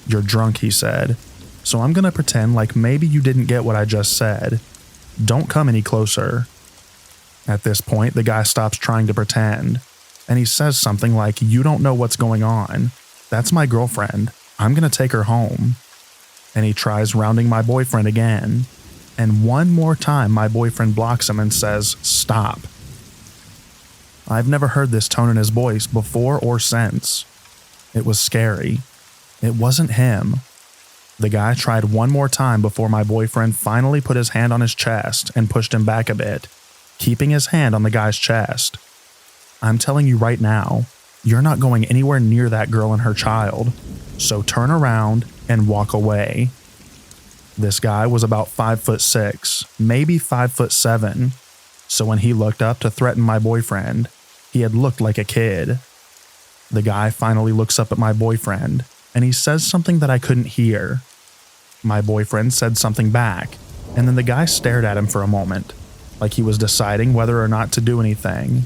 "You're drunk," he said, "so I'm gonna pretend like maybe you didn't get what I just said. Don't come any closer." At this point, the guy stops trying to pretend, and he says something like, "You don't know what's going on. That's my girlfriend. I'm gonna take her home." And he tries rounding my boyfriend again, and one more time my boyfriend blocks him and says, "Stop." I've never heard this tone in his voice before or since. It was scary. It wasn't him. The guy tried one more time before my boyfriend finally put his hand on his chest and pushed him back a bit, keeping his hand on the guy's chest. "I'm telling you right now, you're not going anywhere near that girl and her child, so turn around and walk away." This guy was about 5'6", maybe 5'7", so when he looked up to threaten my boyfriend, he had looked like a kid. The guy finally looks up at my boyfriend, and he says something that I couldn't hear. My boyfriend said something back, and then the guy stared at him for a moment, like he was deciding whether or not to do anything.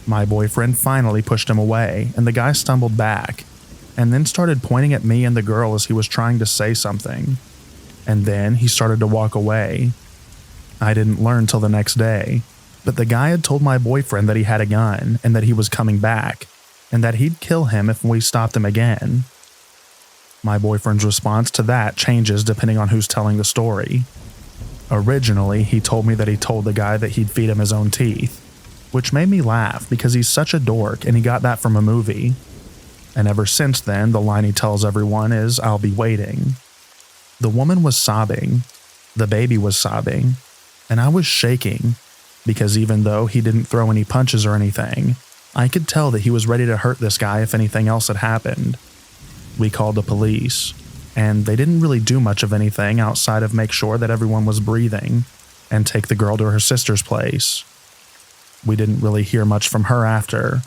My boyfriend finally pushed him away, and the guy stumbled back, and then started pointing at me and the girl as he was trying to say something. And then he started to walk away. I didn't learn till the next day, but the guy had told my boyfriend that he had a gun and that he was coming back, and that he'd kill him if we stopped him again. My boyfriend's response to that changes depending on who's telling the story. Originally, he told me that he told the guy that he'd feed him his own teeth, which made me laugh because he's such a dork and he got that from a movie. And ever since then, the line he tells everyone is, "I'll be waiting." The woman was sobbing, the baby was sobbing, and I was shaking because even though he didn't throw any punches or anything, I could tell that he was ready to hurt this guy if anything else had happened. We called the police, and they didn't really do much of anything outside of make sure that everyone was breathing and take the girl to her sister's place. We didn't really hear much from her after,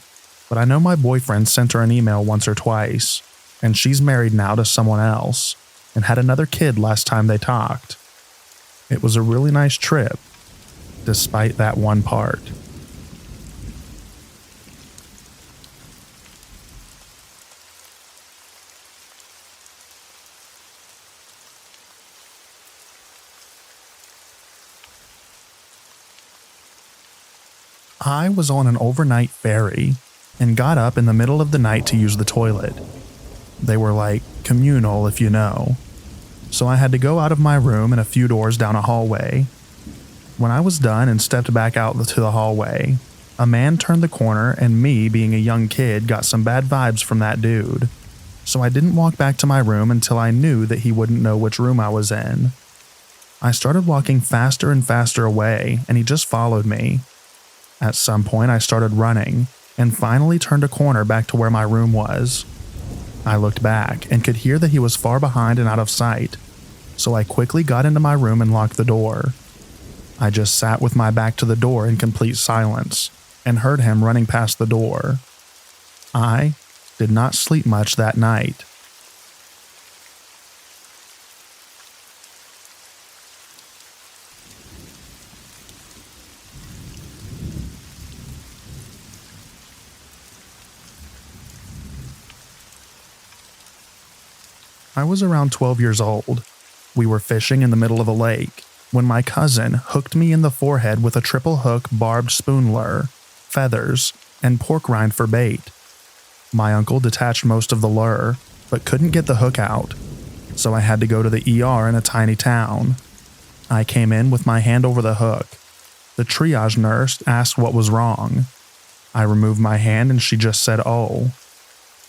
but I know my boyfriend sent her an email once or twice, and she's married now to someone else and had another kid last time they talked. It was a really nice trip, despite that one part. I was on an overnight ferry and got up in the middle of the night to use the toilet. They were like communal, if you know. So I had to go out of my room and a few doors down a hallway. When I was done and stepped back out to the hallway, a man turned the corner and me, being a young kid, got some bad vibes from that dude. So I didn't walk back to my room until I knew that he wouldn't know which room I was in. I started walking faster and faster away, and he just followed me. At some point, I started running and finally turned a corner back to where my room was. I looked back and could hear that he was far behind and out of sight, so I quickly got into my room and locked the door. I just sat with my back to the door in complete silence and heard him running past the door. I did not sleep much that night. I was around 12 years old. We were fishing in the middle of a lake when my cousin hooked me in the forehead with a triple hook barbed spoon lure, feathers, and pork rind for bait. My uncle detached most of the lure, but couldn't get the hook out. so I had to go to the ER in a tiny town. I came in with my hand over the hook. The triage nurse asked what was wrong. I removed my hand and she just said, "Oh."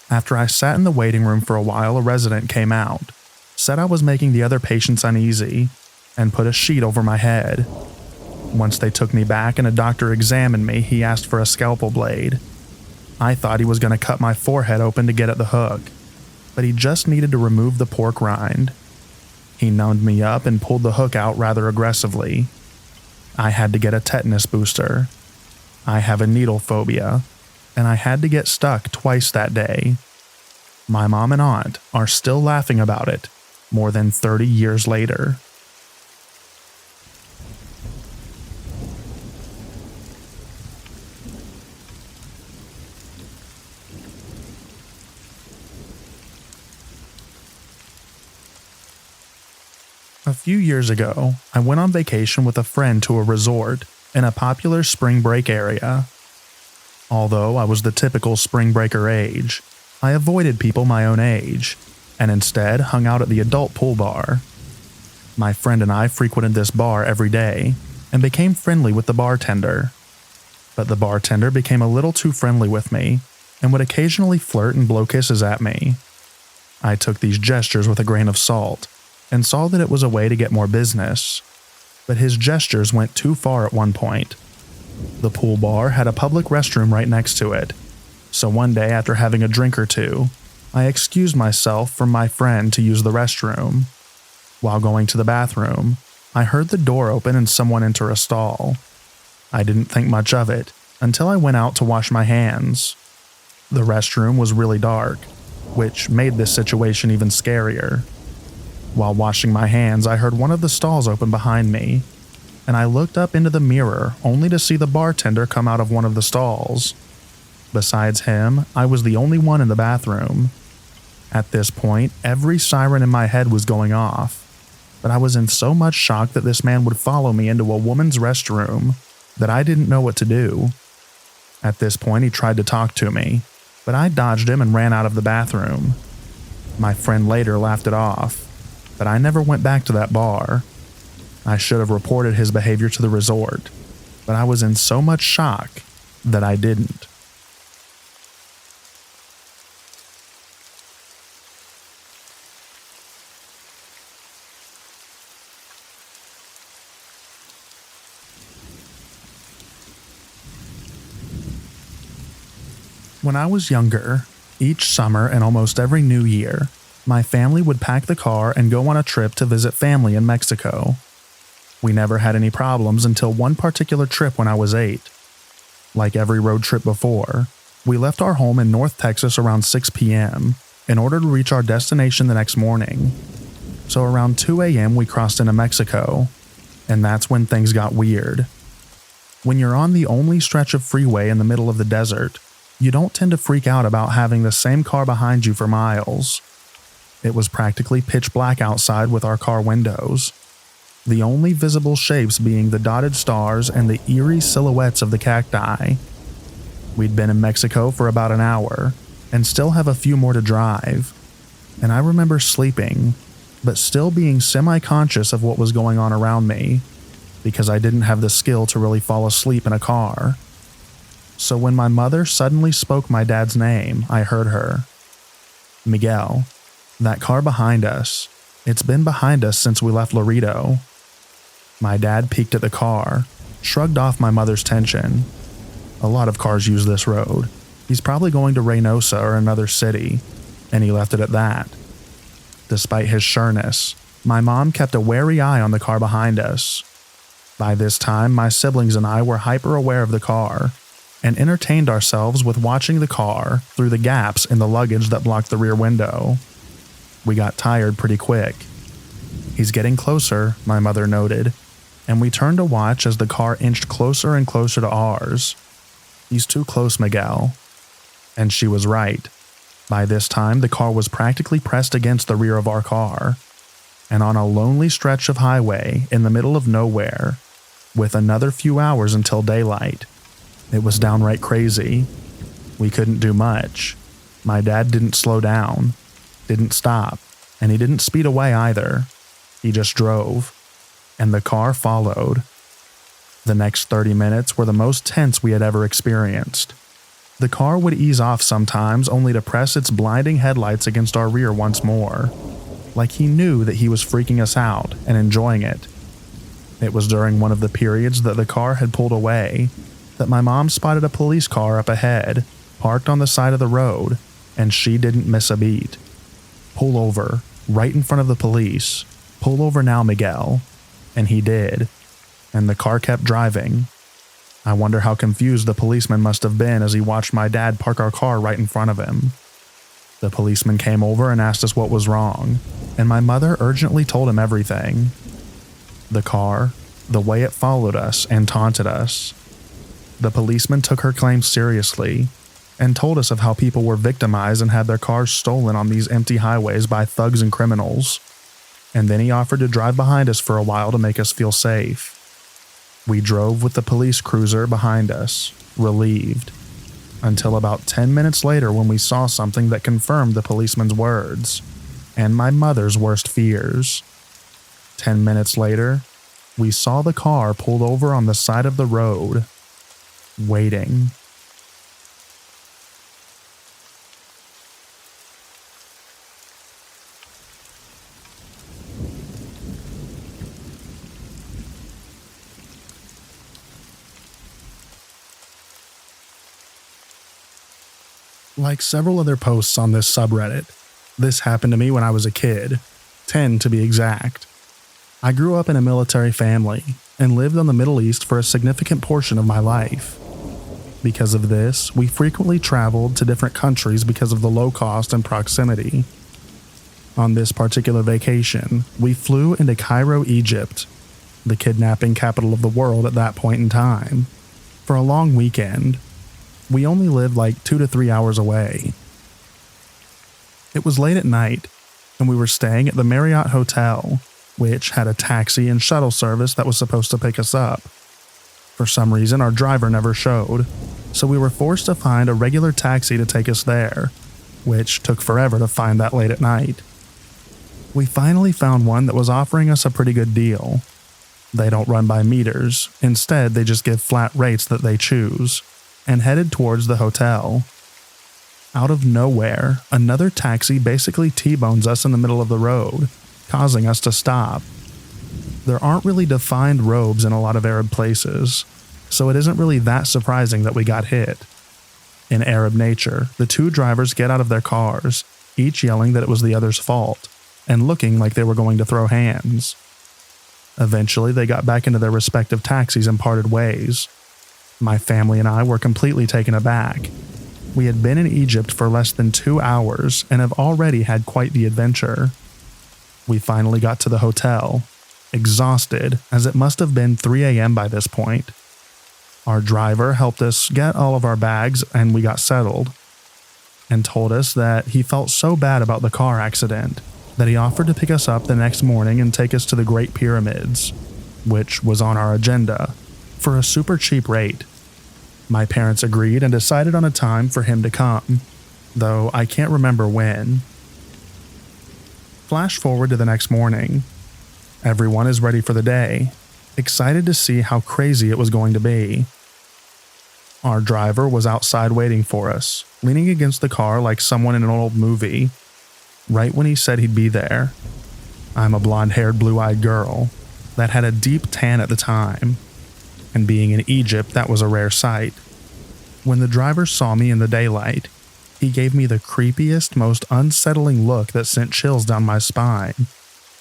After I sat in the waiting room for a while, a resident came out, said I was making the other patients uneasy, and put a sheet over my head. Once they took me back and a doctor examined me, he asked for a scalpel blade. I thought he was going to cut my forehead open to get at the hook, but he just needed to remove the pork rind. He numbed me up and pulled the hook out rather aggressively. I had to get a tetanus booster. I have a needle phobia, and I had to get stuck twice that day. My mom and aunt are still laughing about it more than 30 years later. A few years ago, I went on vacation with a friend to a resort in a popular spring break area. Although I was the typical spring breaker age, I avoided people my own age, and instead hung out at the adult pool bar. My friend and I frequented this bar every day, and became friendly with the bartender. But the bartender became a little too friendly with me, and would occasionally flirt and blow kisses at me. I took these gestures with a grain of salt, and saw that it was a way to get more business. But his gestures went too far at one point. The pool bar had a public restroom right next to it, so one day after having a drink or two, I excused myself from my friend to use the restroom. While going to the bathroom, I heard the door open and someone enter a stall. I didn't think much of it until I went out to wash my hands. The restroom was really dark, which made this situation even scarier. While washing my hands, I heard one of the stalls open behind me, and I looked up into the mirror only to see the bartender come out of one of the stalls. Besides him, I was the only one in the bathroom. At this point, every siren in my head was going off, but I was in so much shock that this man would follow me into a woman's restroom that I didn't know what to do. At this point, he tried to talk to me, but I dodged him and ran out of the bathroom. My friend later laughed it off, but I never went back to that bar. I should have reported his behavior to the resort, but I was in so much shock that I didn't. When I was younger, each summer and almost every New Year, my family would pack the car and go on a trip to visit family in Mexico. We never had any problems until one particular trip when I was 8. Like every road trip before, we left our home in North Texas around 6 p.m. in order to reach our destination the next morning. So around 2 a.m. we crossed into Mexico, and that's when things got weird. When you're on the only stretch of freeway in the middle of the desert, you don't tend to freak out about having the same car behind you for miles. It was practically pitch black outside with our car windows, the only visible shapes being the dotted stars and the eerie silhouettes of the cacti. We'd been in Mexico for about an hour, and still have a few more to drive, and I remember sleeping, but still being semi-conscious of what was going on around me, because I didn't have the skill to really fall asleep in a car. So when my mother suddenly spoke my dad's name, I heard her. "Miguel, that car behind us. It's been behind us since we left Laredo." My dad peeked at the car, shrugged off my mother's tension. A lot of cars use this road. He's probably going to Reynosa or another city, and he left it at that. Despite his sureness, my mom kept a wary eye on the car behind us. By this time, my siblings and I were hyper aware of the car, and entertained ourselves with watching the car through the gaps in the luggage that blocked the rear window. We got tired pretty quick. "He's getting closer," my mother noted, and we turned to watch as the car inched closer and closer to ours. "He's too close, Miguel." And she was right. By this time, the car was practically pressed against the rear of our car, and on a lonely stretch of highway in the middle of nowhere, with another few hours until daylight. It was downright crazy. We couldn't do much. My dad didn't slow down, didn't stop, And he didn't speed away either. He just drove. And the car followed. The next 30 minutes were the most tense we had ever experienced. The car would ease off sometimes, only to press its blinding headlights against our rear once more, like he knew that he was freaking us out and enjoying it. It was during one of the periods that the car had pulled away that my mom spotted a police car up ahead, parked on the side of the road, and she didn't miss a beat. "Pull over, right in front of the police. Pull over now, Miguel." And he did. And the car kept driving. I wonder how confused the policeman must have been as he watched my dad park our car right in front of him. The policeman came over and asked us what was wrong, and my mother urgently told him everything. The car, the way it followed us and taunted us. The policeman took her claims seriously and told us of how people were victimized and had their cars stolen on these empty highways by thugs and criminals. And then he offered to drive behind us for a while to make us feel safe. We drove with the police cruiser behind us, relieved, until about 10 minutes later when we saw something that confirmed the policeman's words and my mother's worst fears. 10 minutes later, we saw the car pulled over on the side of the road, waiting. Like several other posts on this subreddit, this happened to me when I was a kid, 10 to be exact. I grew up in a military family and lived on the Middle East for a significant portion of my life. Because of this, we frequently traveled to different countries because of the low cost and proximity. On this particular vacation, we flew into Cairo, Egypt, the kidnapping capital of the world at that point in time, for a long weekend. We only lived like 2 to 3 hours away. It was late at night, and we were staying at the Marriott Hotel, which had a taxi and shuttle service that was supposed to pick us up. For some reason, our driver never showed, so we were forced to find a regular taxi to take us there, which took forever to find that late at night. We finally found one that was offering us a pretty good deal. They don't run by meters, instead they just give flat rates that they choose, and headed towards the hotel. Out of nowhere, another taxi basically T-bones us in the middle of the road, causing us to stop. There aren't really defined roads in a lot of Arab places, so it isn't really that surprising that we got hit. In Arab nature, the two drivers get out of their cars, each yelling that it was the other's fault, and looking like they were going to throw hands. Eventually, they got back into their respective taxis and parted ways. My family and I were completely taken aback. We had been in Egypt for less than 2 hours and have already had quite the adventure. We finally got to the hotel, exhausted as it must have been 3 a.m. by this point. Our driver helped us get all of our bags and we got settled, and told us that he felt so bad about the car accident that he offered to pick us up the next morning and take us to the Great Pyramids, which was on our agenda, for a super cheap rate. My parents agreed and decided on a time for him to come, though I can't remember when. Flash forward to the next morning. Everyone is ready for the day, excited to see how crazy it was going to be. Our driver was outside waiting for us, leaning against the car like someone in an old movie, right when he said he'd be there. I'm a blonde-haired, blue-eyed girl that had a deep tan at the time, and being in Egypt, that was a rare sight. When the driver saw me in the daylight, he gave me the creepiest, most unsettling look that sent chills down my spine,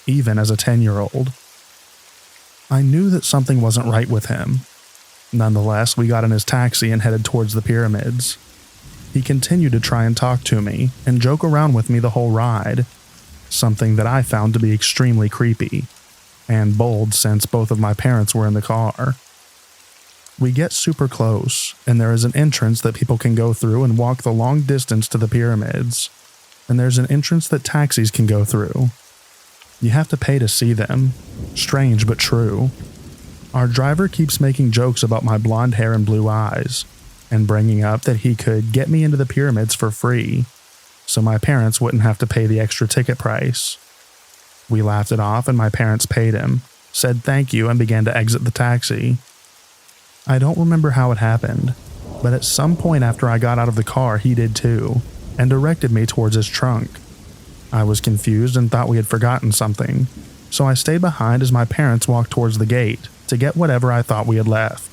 even as a 10-year-old. I knew that something wasn't right with him. Nonetheless, we got in his taxi and headed towards the pyramids. He continued to try and talk to me and joke around with me the whole ride, something that I found to be extremely creepy, and bold since both of my parents were in the car. We get super close, and there is an entrance that people can go through and walk the long distance to the pyramids, and there's an entrance that taxis can go through. You have to pay to see them. Strange but true. Our driver keeps making jokes about my blonde hair and blue eyes, and bringing up that he could get me into the pyramids for free, so my parents wouldn't have to pay the extra ticket price. We laughed it off and my parents paid him, said thank you, and began to exit the taxi. I don't remember how it happened, but at some point after I got out of the car, he did too, and directed me towards his trunk. I was confused and thought we had forgotten something, so I stayed behind as my parents walked towards the gate to get whatever I thought we had left.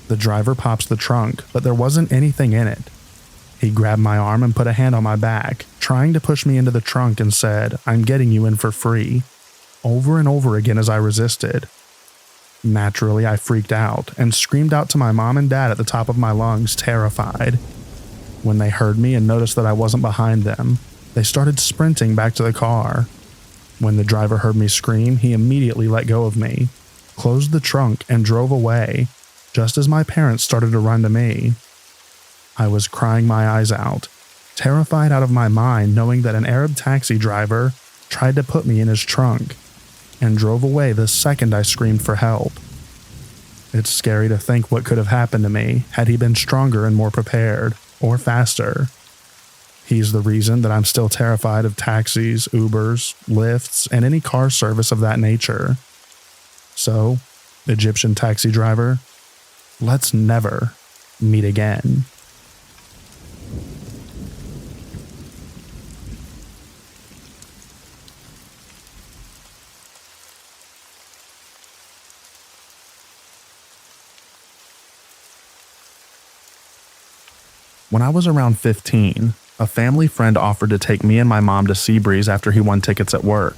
The driver pops the trunk, but there wasn't anything in it. He grabbed my arm and put a hand on my back, trying to push me into the trunk, and said, "I'm getting you in for free," over and over again as I resisted. Naturally, I freaked out and screamed out to my mom and dad at the top of my lungs, terrified. When they heard me and noticed that I wasn't behind them, they started sprinting back to the car. When the driver heard me scream, he immediately let go of me, closed the trunk, and drove away, just as my parents started to run to me. I was crying my eyes out, terrified out of my mind, knowing that an Arab taxi driver tried to put me in his trunk and drove away the second I screamed for help. It's scary to think what could have happened to me had he been stronger and more prepared, or faster. He's the reason that I'm still terrified of taxis, Ubers, Lyfts, and any car service of that nature. So, Egyptian taxi driver, let's never meet again. When I was around 15, a family friend offered to take me and my mom to Seabreeze after he won tickets at work.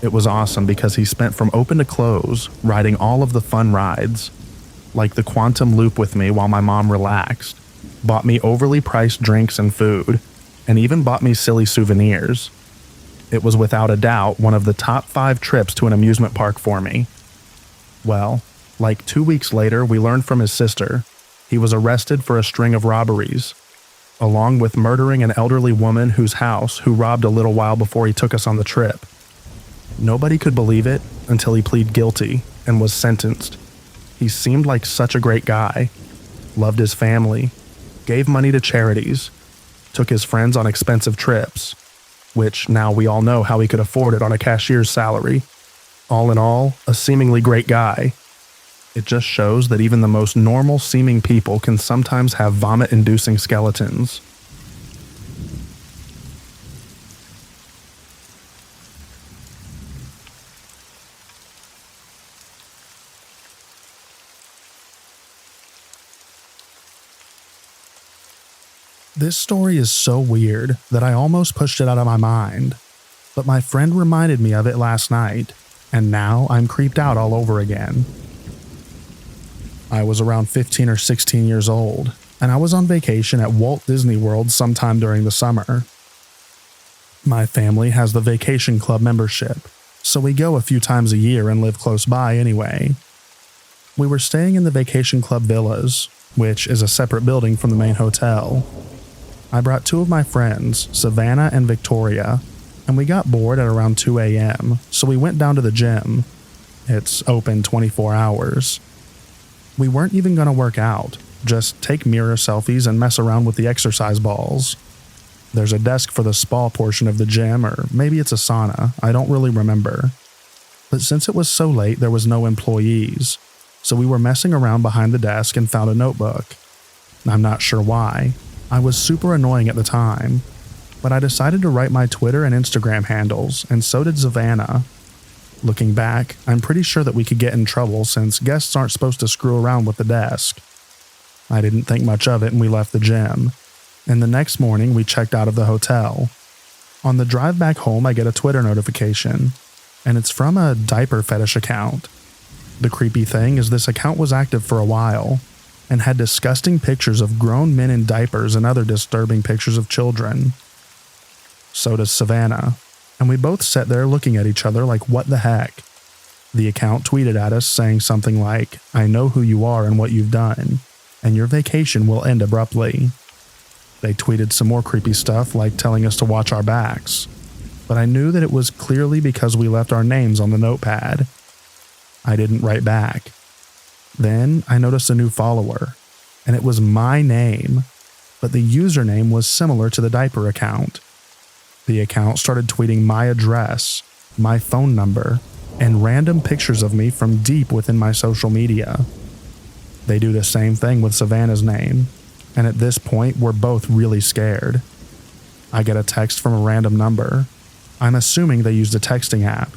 It was awesome because he spent from open to close riding all of the fun rides, like the Quantum Loop with me while my mom relaxed, bought me overly priced drinks and food, and even bought me silly souvenirs. It was without a doubt one of the top 5 trips to an amusement park for me. Well, like 2 weeks later, we learned from his sister he was arrested for a string of robberies, along with murdering an elderly woman whose house who robbed a little while before he took us on the trip. Nobody could believe it until he pleaded guilty and was sentenced. He seemed like such a great guy, loved his family, gave money to charities, took his friends on expensive trips, which now we all know how he could afford it on a cashier's salary. All in all, a seemingly great guy. It just shows that even the most normal-seeming people can sometimes have vomit-inducing skeletons. This story is so weird that I almost pushed it out of my mind, but my friend reminded me of it last night, and now I'm creeped out all over again. I was around 15 or 16 years old, and I was on vacation at Walt Disney World sometime during the summer. My family has the vacation club membership, so we go a few times a year and live close by anyway. We were staying in the vacation club villas, which is a separate building from the main hotel. I brought 2 of my friends, Savannah and Victoria, and we got bored at around 2 a.m., so we went down to the gym. It's open 24 hours. We weren't even going to work out, just take mirror selfies and mess around with the exercise balls. There's a desk for the spa portion of the gym, or maybe it's a sauna, I don't really remember. But since it was so late, there was no employees, so we were messing around behind the desk and found a notebook. I'm not sure why. I was super annoying at the time, but I decided to write my Twitter and Instagram handles, and so did Savannah. Looking back, I'm pretty sure that we could get in trouble since guests aren't supposed to screw around with the desk. I didn't think much of it and we left the gym, and the next morning we checked out of the hotel. On the drive back home, I get a Twitter notification, and it's from a diaper fetish account. The creepy thing is this account was active for a while, and had disgusting pictures of grown men in diapers and other disturbing pictures of children. So does Savannah, and we both sat there looking at each other like, what the heck? The account tweeted at us saying something like, "I know who you are and what you've done, and your vacation will end abruptly." They tweeted some more creepy stuff like telling us to watch our backs, but I knew that it was clearly because we left our names on the notepad. I didn't write back. Then I noticed a new follower, and it was my name, but the username was similar to the diaper account. The account started tweeting my address, my phone number, and random pictures of me from deep within my social media. They do the same thing with Savannah's name, and at this point, we're both really scared. I get a text from a random number. I'm assuming they used a texting app,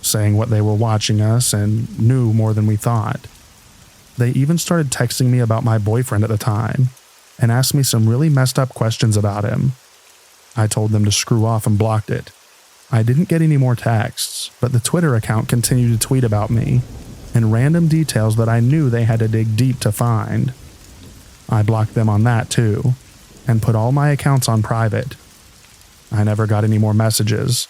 saying what they were watching us and knew more than we thought. They even started texting me about my boyfriend at the time, and asked me some really messed up questions about him. I told them to screw off and blocked it. I didn't get any more texts, but the Twitter account continued to tweet about me, and random details that I knew they had to dig deep to find. I blocked them on that too, and put all my accounts on private. I never got any more messages,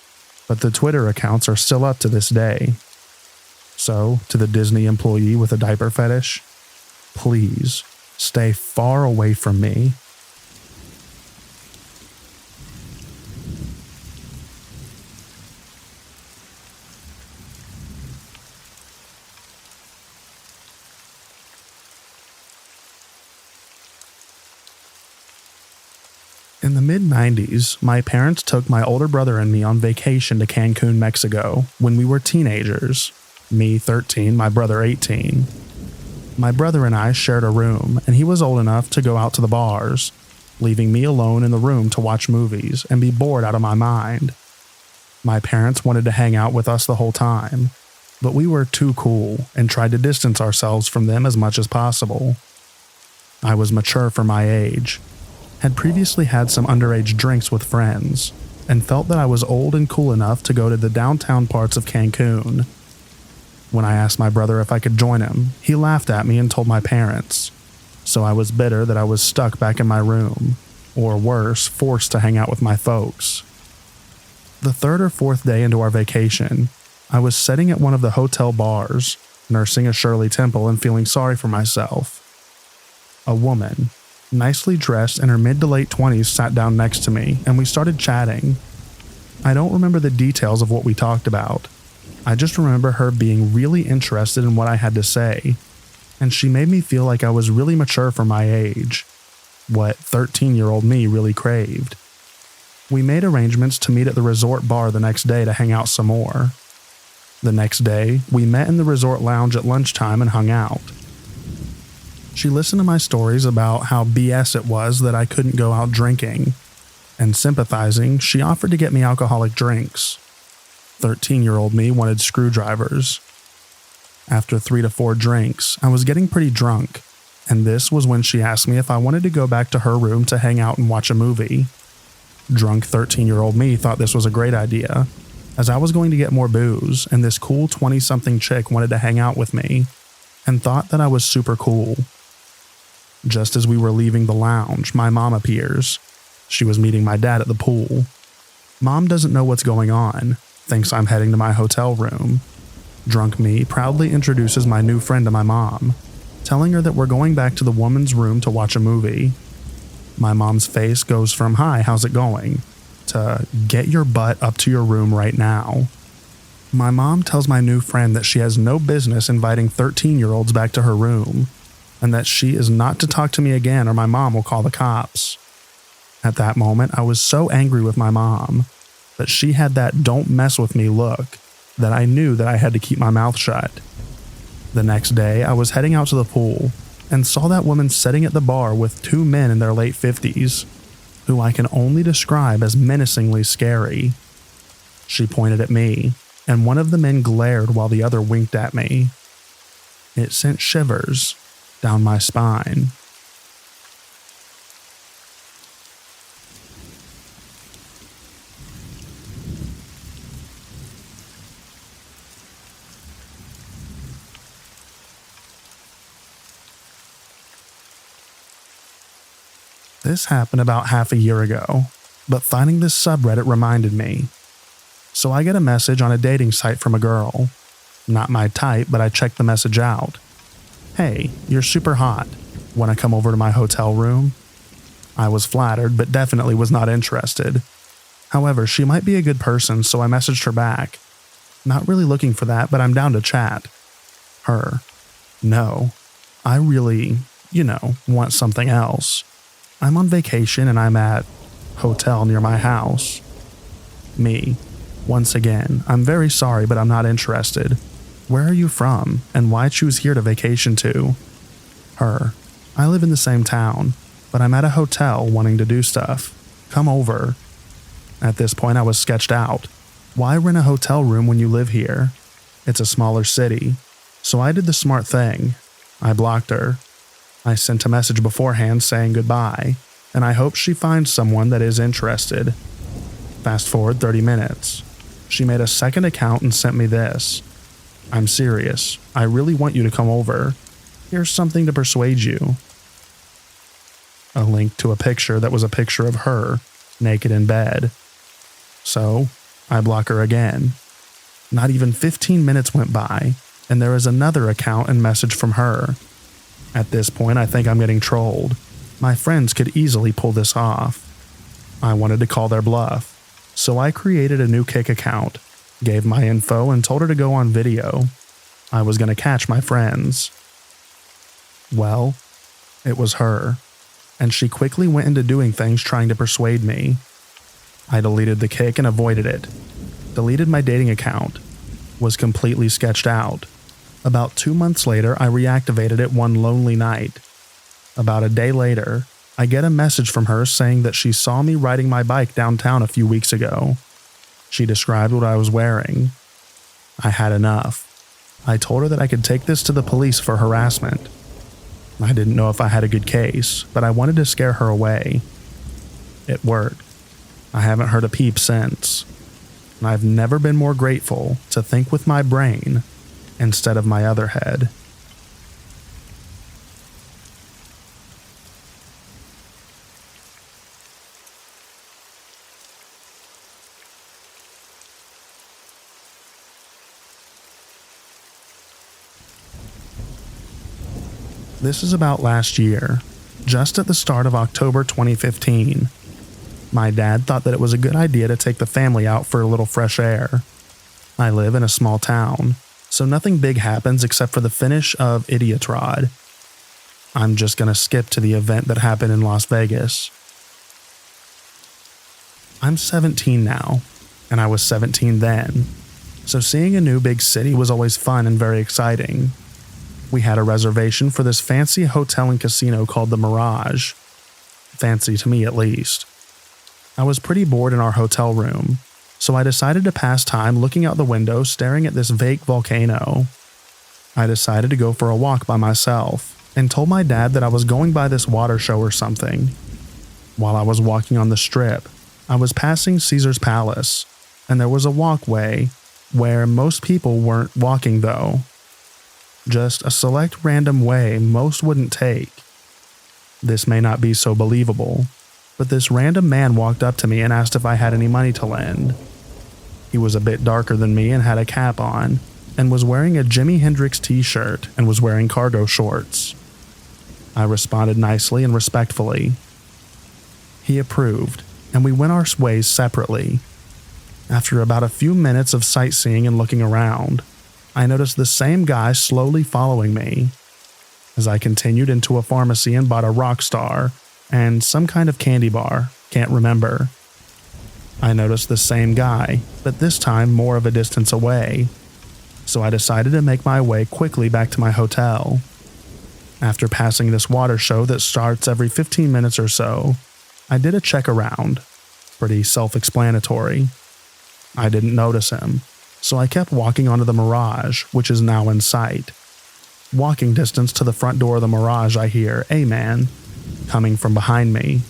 but the Twitter accounts are still up to this day. So, to the Disney employee with a diaper fetish, please stay far away from me. In the mid-90s, my parents took my older brother and me on vacation to Cancun, Mexico, when we were teenagers. Me 13, my brother 18. My brother and I shared a room, and he was old enough to go out to the bars, leaving me alone in the room to watch movies and be bored out of my mind. My parents wanted to hang out with us the whole time, but we were too cool and tried to distance ourselves from them as much as possible. I was mature for my age, had previously had some underage drinks with friends, and felt that I was old and cool enough to go to the downtown parts of Cancun. When I asked my brother if I could join him, he laughed at me and told my parents, so I was bitter that I was stuck back in my room, or worse, forced to hang out with my folks. The third or fourth day into our vacation, I was sitting at one of the hotel bars, nursing a Shirley Temple and feeling sorry for myself. A woman, nicely dressed in her mid to late 20s, sat down next to me and we started chatting. I don't remember the details of what we talked about. I just remember her being really interested in what I had to say, and she made me feel like I was really mature for my age, what 13-year-old me really craved. We made arrangements to meet at the resort bar the next day to hang out some more. The next day, we met in the resort lounge at lunchtime and hung out. She listened to my stories about how BS it was that I couldn't go out drinking, and sympathizing, she offered to get me alcoholic drinks. 13-year-old me wanted screwdrivers. After 3 to 4 drinks, I was getting pretty drunk, and this was when she asked me if I wanted to go back to her room to hang out and watch a movie. Drunk 13-year-old me thought this was a great idea, as I was going to get more booze, and this cool 20-something chick wanted to hang out with me, and thought that I was super cool. Just as we were leaving the lounge, my mom appears. She was meeting my dad at the pool. Mom doesn't know what's going on, thinks I'm heading to my hotel room. Drunk me proudly introduces my new friend to my mom, telling her that we're going back to the woman's room to watch a movie. My mom's face goes from "Hi, how's it going?" to "Get your butt up to your room right now." My mom tells my new friend that she has no business inviting 13-year-olds back to her room, and that she is not to talk to me again or my mom will call the cops. At that moment, I was so angry with my mom that she had that "don't mess with me" look that I knew that I had to keep my mouth shut. The next day, I was heading out to the pool and saw that woman sitting at the bar with 2 men in their late 50s, who I can only describe as menacingly scary. She pointed at me, and one of the men glared while the other winked at me. It sent shivers down my spine. This happened about half a year ago, but finding this subreddit reminded me. So I get a message on a dating site from a girl. Not my type, but I check the message out. "Hey, you're super hot. Want to come over to my hotel room?" I was flattered, but definitely was not interested. However, she might be a good person, so I messaged her back. "Not really looking for that, but I'm down to chat." Her. "No, I really, want something else. I'm on vacation and I'm at hotel near my house." Me. Once again, I'm very sorry, but I'm not interested. Where are you from, and why choose here to vacation to? Her. I live in the same town, but I'm at a hotel wanting to do stuff. Come over. At this point, I was sketched out. Why rent a hotel room when you live here? It's a smaller city. So I did the smart thing. I blocked her. I sent a message beforehand saying goodbye, and I hope she finds someone that is interested. Fast forward 30 minutes. She made a second account and sent me this. I'm serious. I really want you to come over. Here's something to persuade you. A link to a picture that was a picture of her, naked in bed. So, I block her again. Not even 15 minutes went by, and there is another account and message from her. At this point, I think I'm getting trolled. My friends could easily pull this off. I wanted to call their bluff, so I created a new Kick account, gave my info, and told her to go on video. I was going to catch my friends. Well, it was her, and she quickly went into doing things trying to persuade me. I deleted the Kick and avoided it. Deleted my dating account. Was completely sketched out. About 2 months later, I reactivated it one lonely night. About a day later, I get a message from her saying that she saw me riding my bike downtown a few weeks ago. She described what I was wearing. I had enough. I told her that I could take this to the police for harassment. I didn't know if I had a good case, but I wanted to scare her away. It worked. I haven't heard a peep since. And I've never been more grateful to think with my brain instead of my other head. This is about last year, just at the start of October 2015. My dad thought that it was a good idea to take the family out for a little fresh air. I live in a small town, so nothing big happens except for the finish of Idiot-Rod. I'm just going to skip to the event that happened in Las Vegas. I'm 17 now, and I was 17 then, so seeing a new big city was always fun and very exciting. We had a reservation for this fancy hotel and casino called the Mirage. Fancy to me, at least. I was pretty bored in our hotel room, so I decided to pass time looking out the window staring at this vague volcano. I decided to go for a walk by myself and told my dad that I was going by this water show or something. While I was walking on the strip, I was passing Caesar's Palace, and there was a walkway where most people weren't walking though. Just a select random way most wouldn't take. This may not be so believable, but this random man walked up to me and asked if I had any money to lend. He was a bit darker than me and had a cap on, and was wearing a Jimi Hendrix t-shirt and was wearing cargo shorts. I responded nicely and respectfully. He approved, and we went our ways separately. After about a few minutes of sightseeing and looking around, I noticed the same guy slowly following me. As I continued into a pharmacy and bought a Rockstar and some kind of candy bar, can't remember. I noticed the same guy, but this time more of a distance away, so I decided to make my way quickly back to my hotel. After passing this water show that starts every 15 minutes or so, I did a check around. Pretty self-explanatory. I didn't notice him, so I kept walking onto the Mirage, which is now in sight. Walking distance to the front door of the Mirage, I hear, "Hey man," coming from behind me.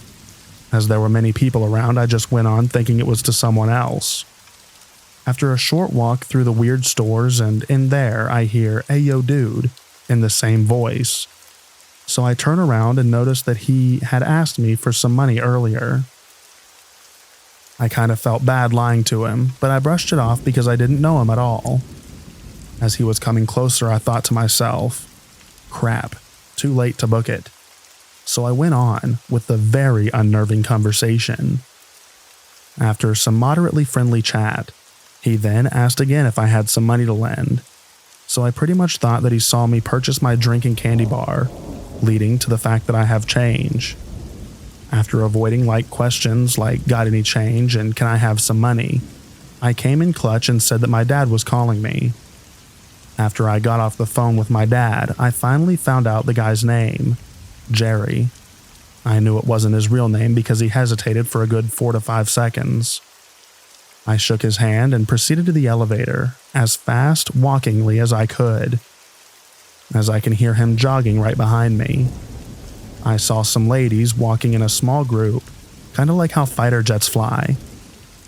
As there were many people around, I just went on thinking it was to someone else. After a short walk through the weird stores, and in there I hear, "Hey yo dude," in the same voice. So I turn around and notice that he had asked me for some money earlier. I kind of felt bad lying to him, but I brushed it off because I didn't know him at all. As he was coming closer, I thought to myself, crap, too late to book it. So I went on with the very unnerving conversation. After some moderately friendly chat, he then asked again if I had some money to lend. So I pretty much thought that he saw me purchase my drink and candy bar, leading to the fact that I have change. After avoiding light questions like "got any change" and "can I have some money," I came in clutch and said that my dad was calling me. After I got off the phone with my dad, I finally found out the guy's name, Jerry. I knew it wasn't his real name because he hesitated for a good 4 to 5 seconds. I shook his hand and proceeded to the elevator, as fast walkingly as I could, as I can hear him jogging right behind me. I saw some ladies walking in a small group, kind of like how fighter jets fly.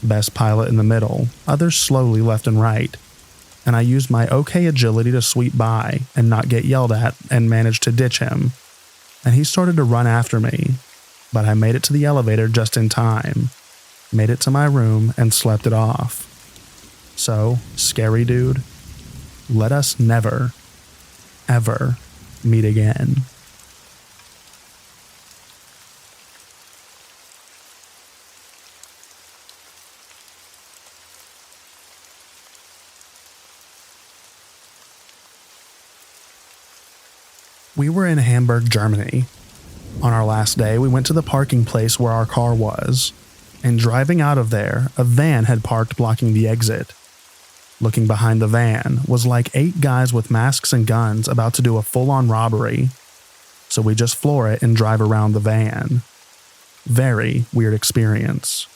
Best pilot in the middle, others slowly left and right, and I used my okay agility to sweep by and not get yelled at and managed to ditch him, and he started to run after me, but I made it to the elevator just in time, made it to my room and slept it off. So, scary dude, let us never, ever meet again. We were in Hamburg, Germany. On our last day, we went to the parking place where our car was, and driving out of there, a van had parked blocking the exit. Looking behind the van was like 8 guys with masks and guns about to do a full-on robbery, so we just floor it and drive around the van. Very weird experience.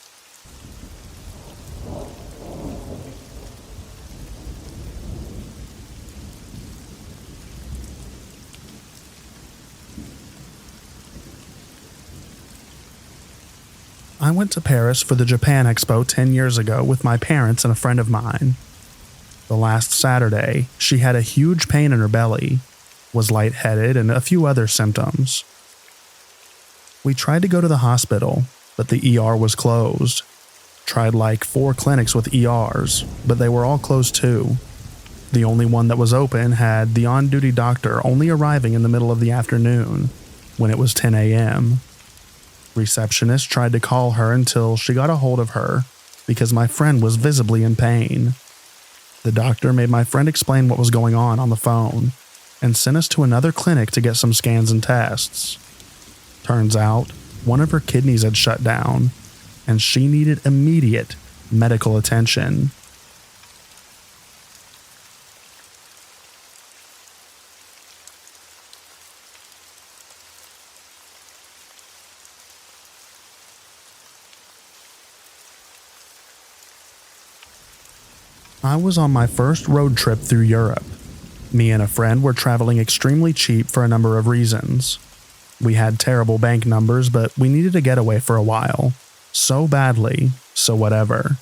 I went to Paris for the Japan Expo 10 years ago with my parents and a friend of mine. The last Saturday, she had a huge pain in her belly, was lightheaded, and a few other symptoms. We tried to go to the hospital, but the ER was closed. Tried like 4 clinics with ERs, but they were all closed too. The only one that was open had the on-duty doctor only arriving in the middle of the afternoon, when it was 10 a.m. Receptionist tried to call her until she got a hold of her because my friend was visibly in pain. The doctor made my friend explain what was going on the phone and sent us to another clinic to get some scans and tests. Turns out, one of her kidneys had shut down and she needed immediate medical attention. I was on my first road trip through Europe. Me and a friend were traveling extremely cheap for a number of reasons. We had terrible bank numbers, but we needed a getaway for a while. So badly, so whatever.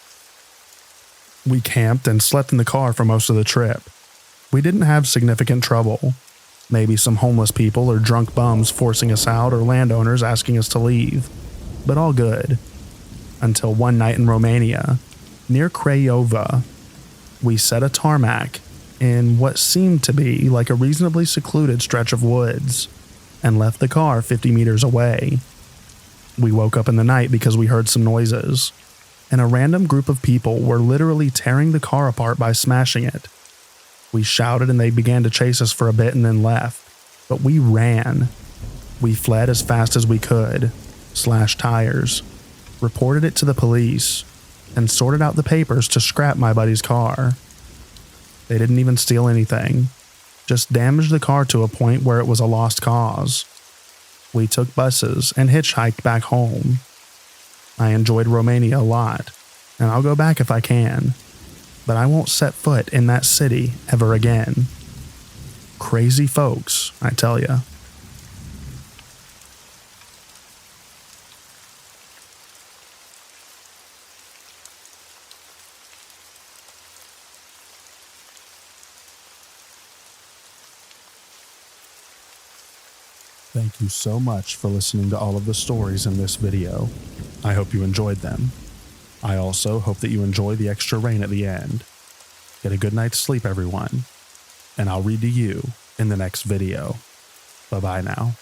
We camped and slept in the car for most of the trip. We didn't have significant trouble. Maybe some homeless people or drunk bums forcing us out or landowners asking us to leave. But all good. Until one night in Romania, near Craiova, we set a tarmac in what seemed to be like a reasonably secluded stretch of woods and left the car 50 meters away. We woke up in the night because we heard some noises, and a random group of people were literally tearing the car apart by smashing it. We shouted and they began to chase us for a bit and then left, but we ran. We fled as fast as we could, slashed tires, reported it to the police, and sorted out the papers to scrap my buddy's car. They didn't even steal anything, just damaged the car to a point where it was a lost cause. We took buses and hitchhiked back home. I enjoyed Romania a lot, and I'll go back if I can, but I won't set foot in that city ever again. Crazy folks, I tell ya. Thank you so much for listening to all of the stories in this video. I hope you enjoyed them. I also hope that you enjoy the extra rain at the end. Get a good night's sleep, everyone, and I'll read to you in the next video. Bye-bye now.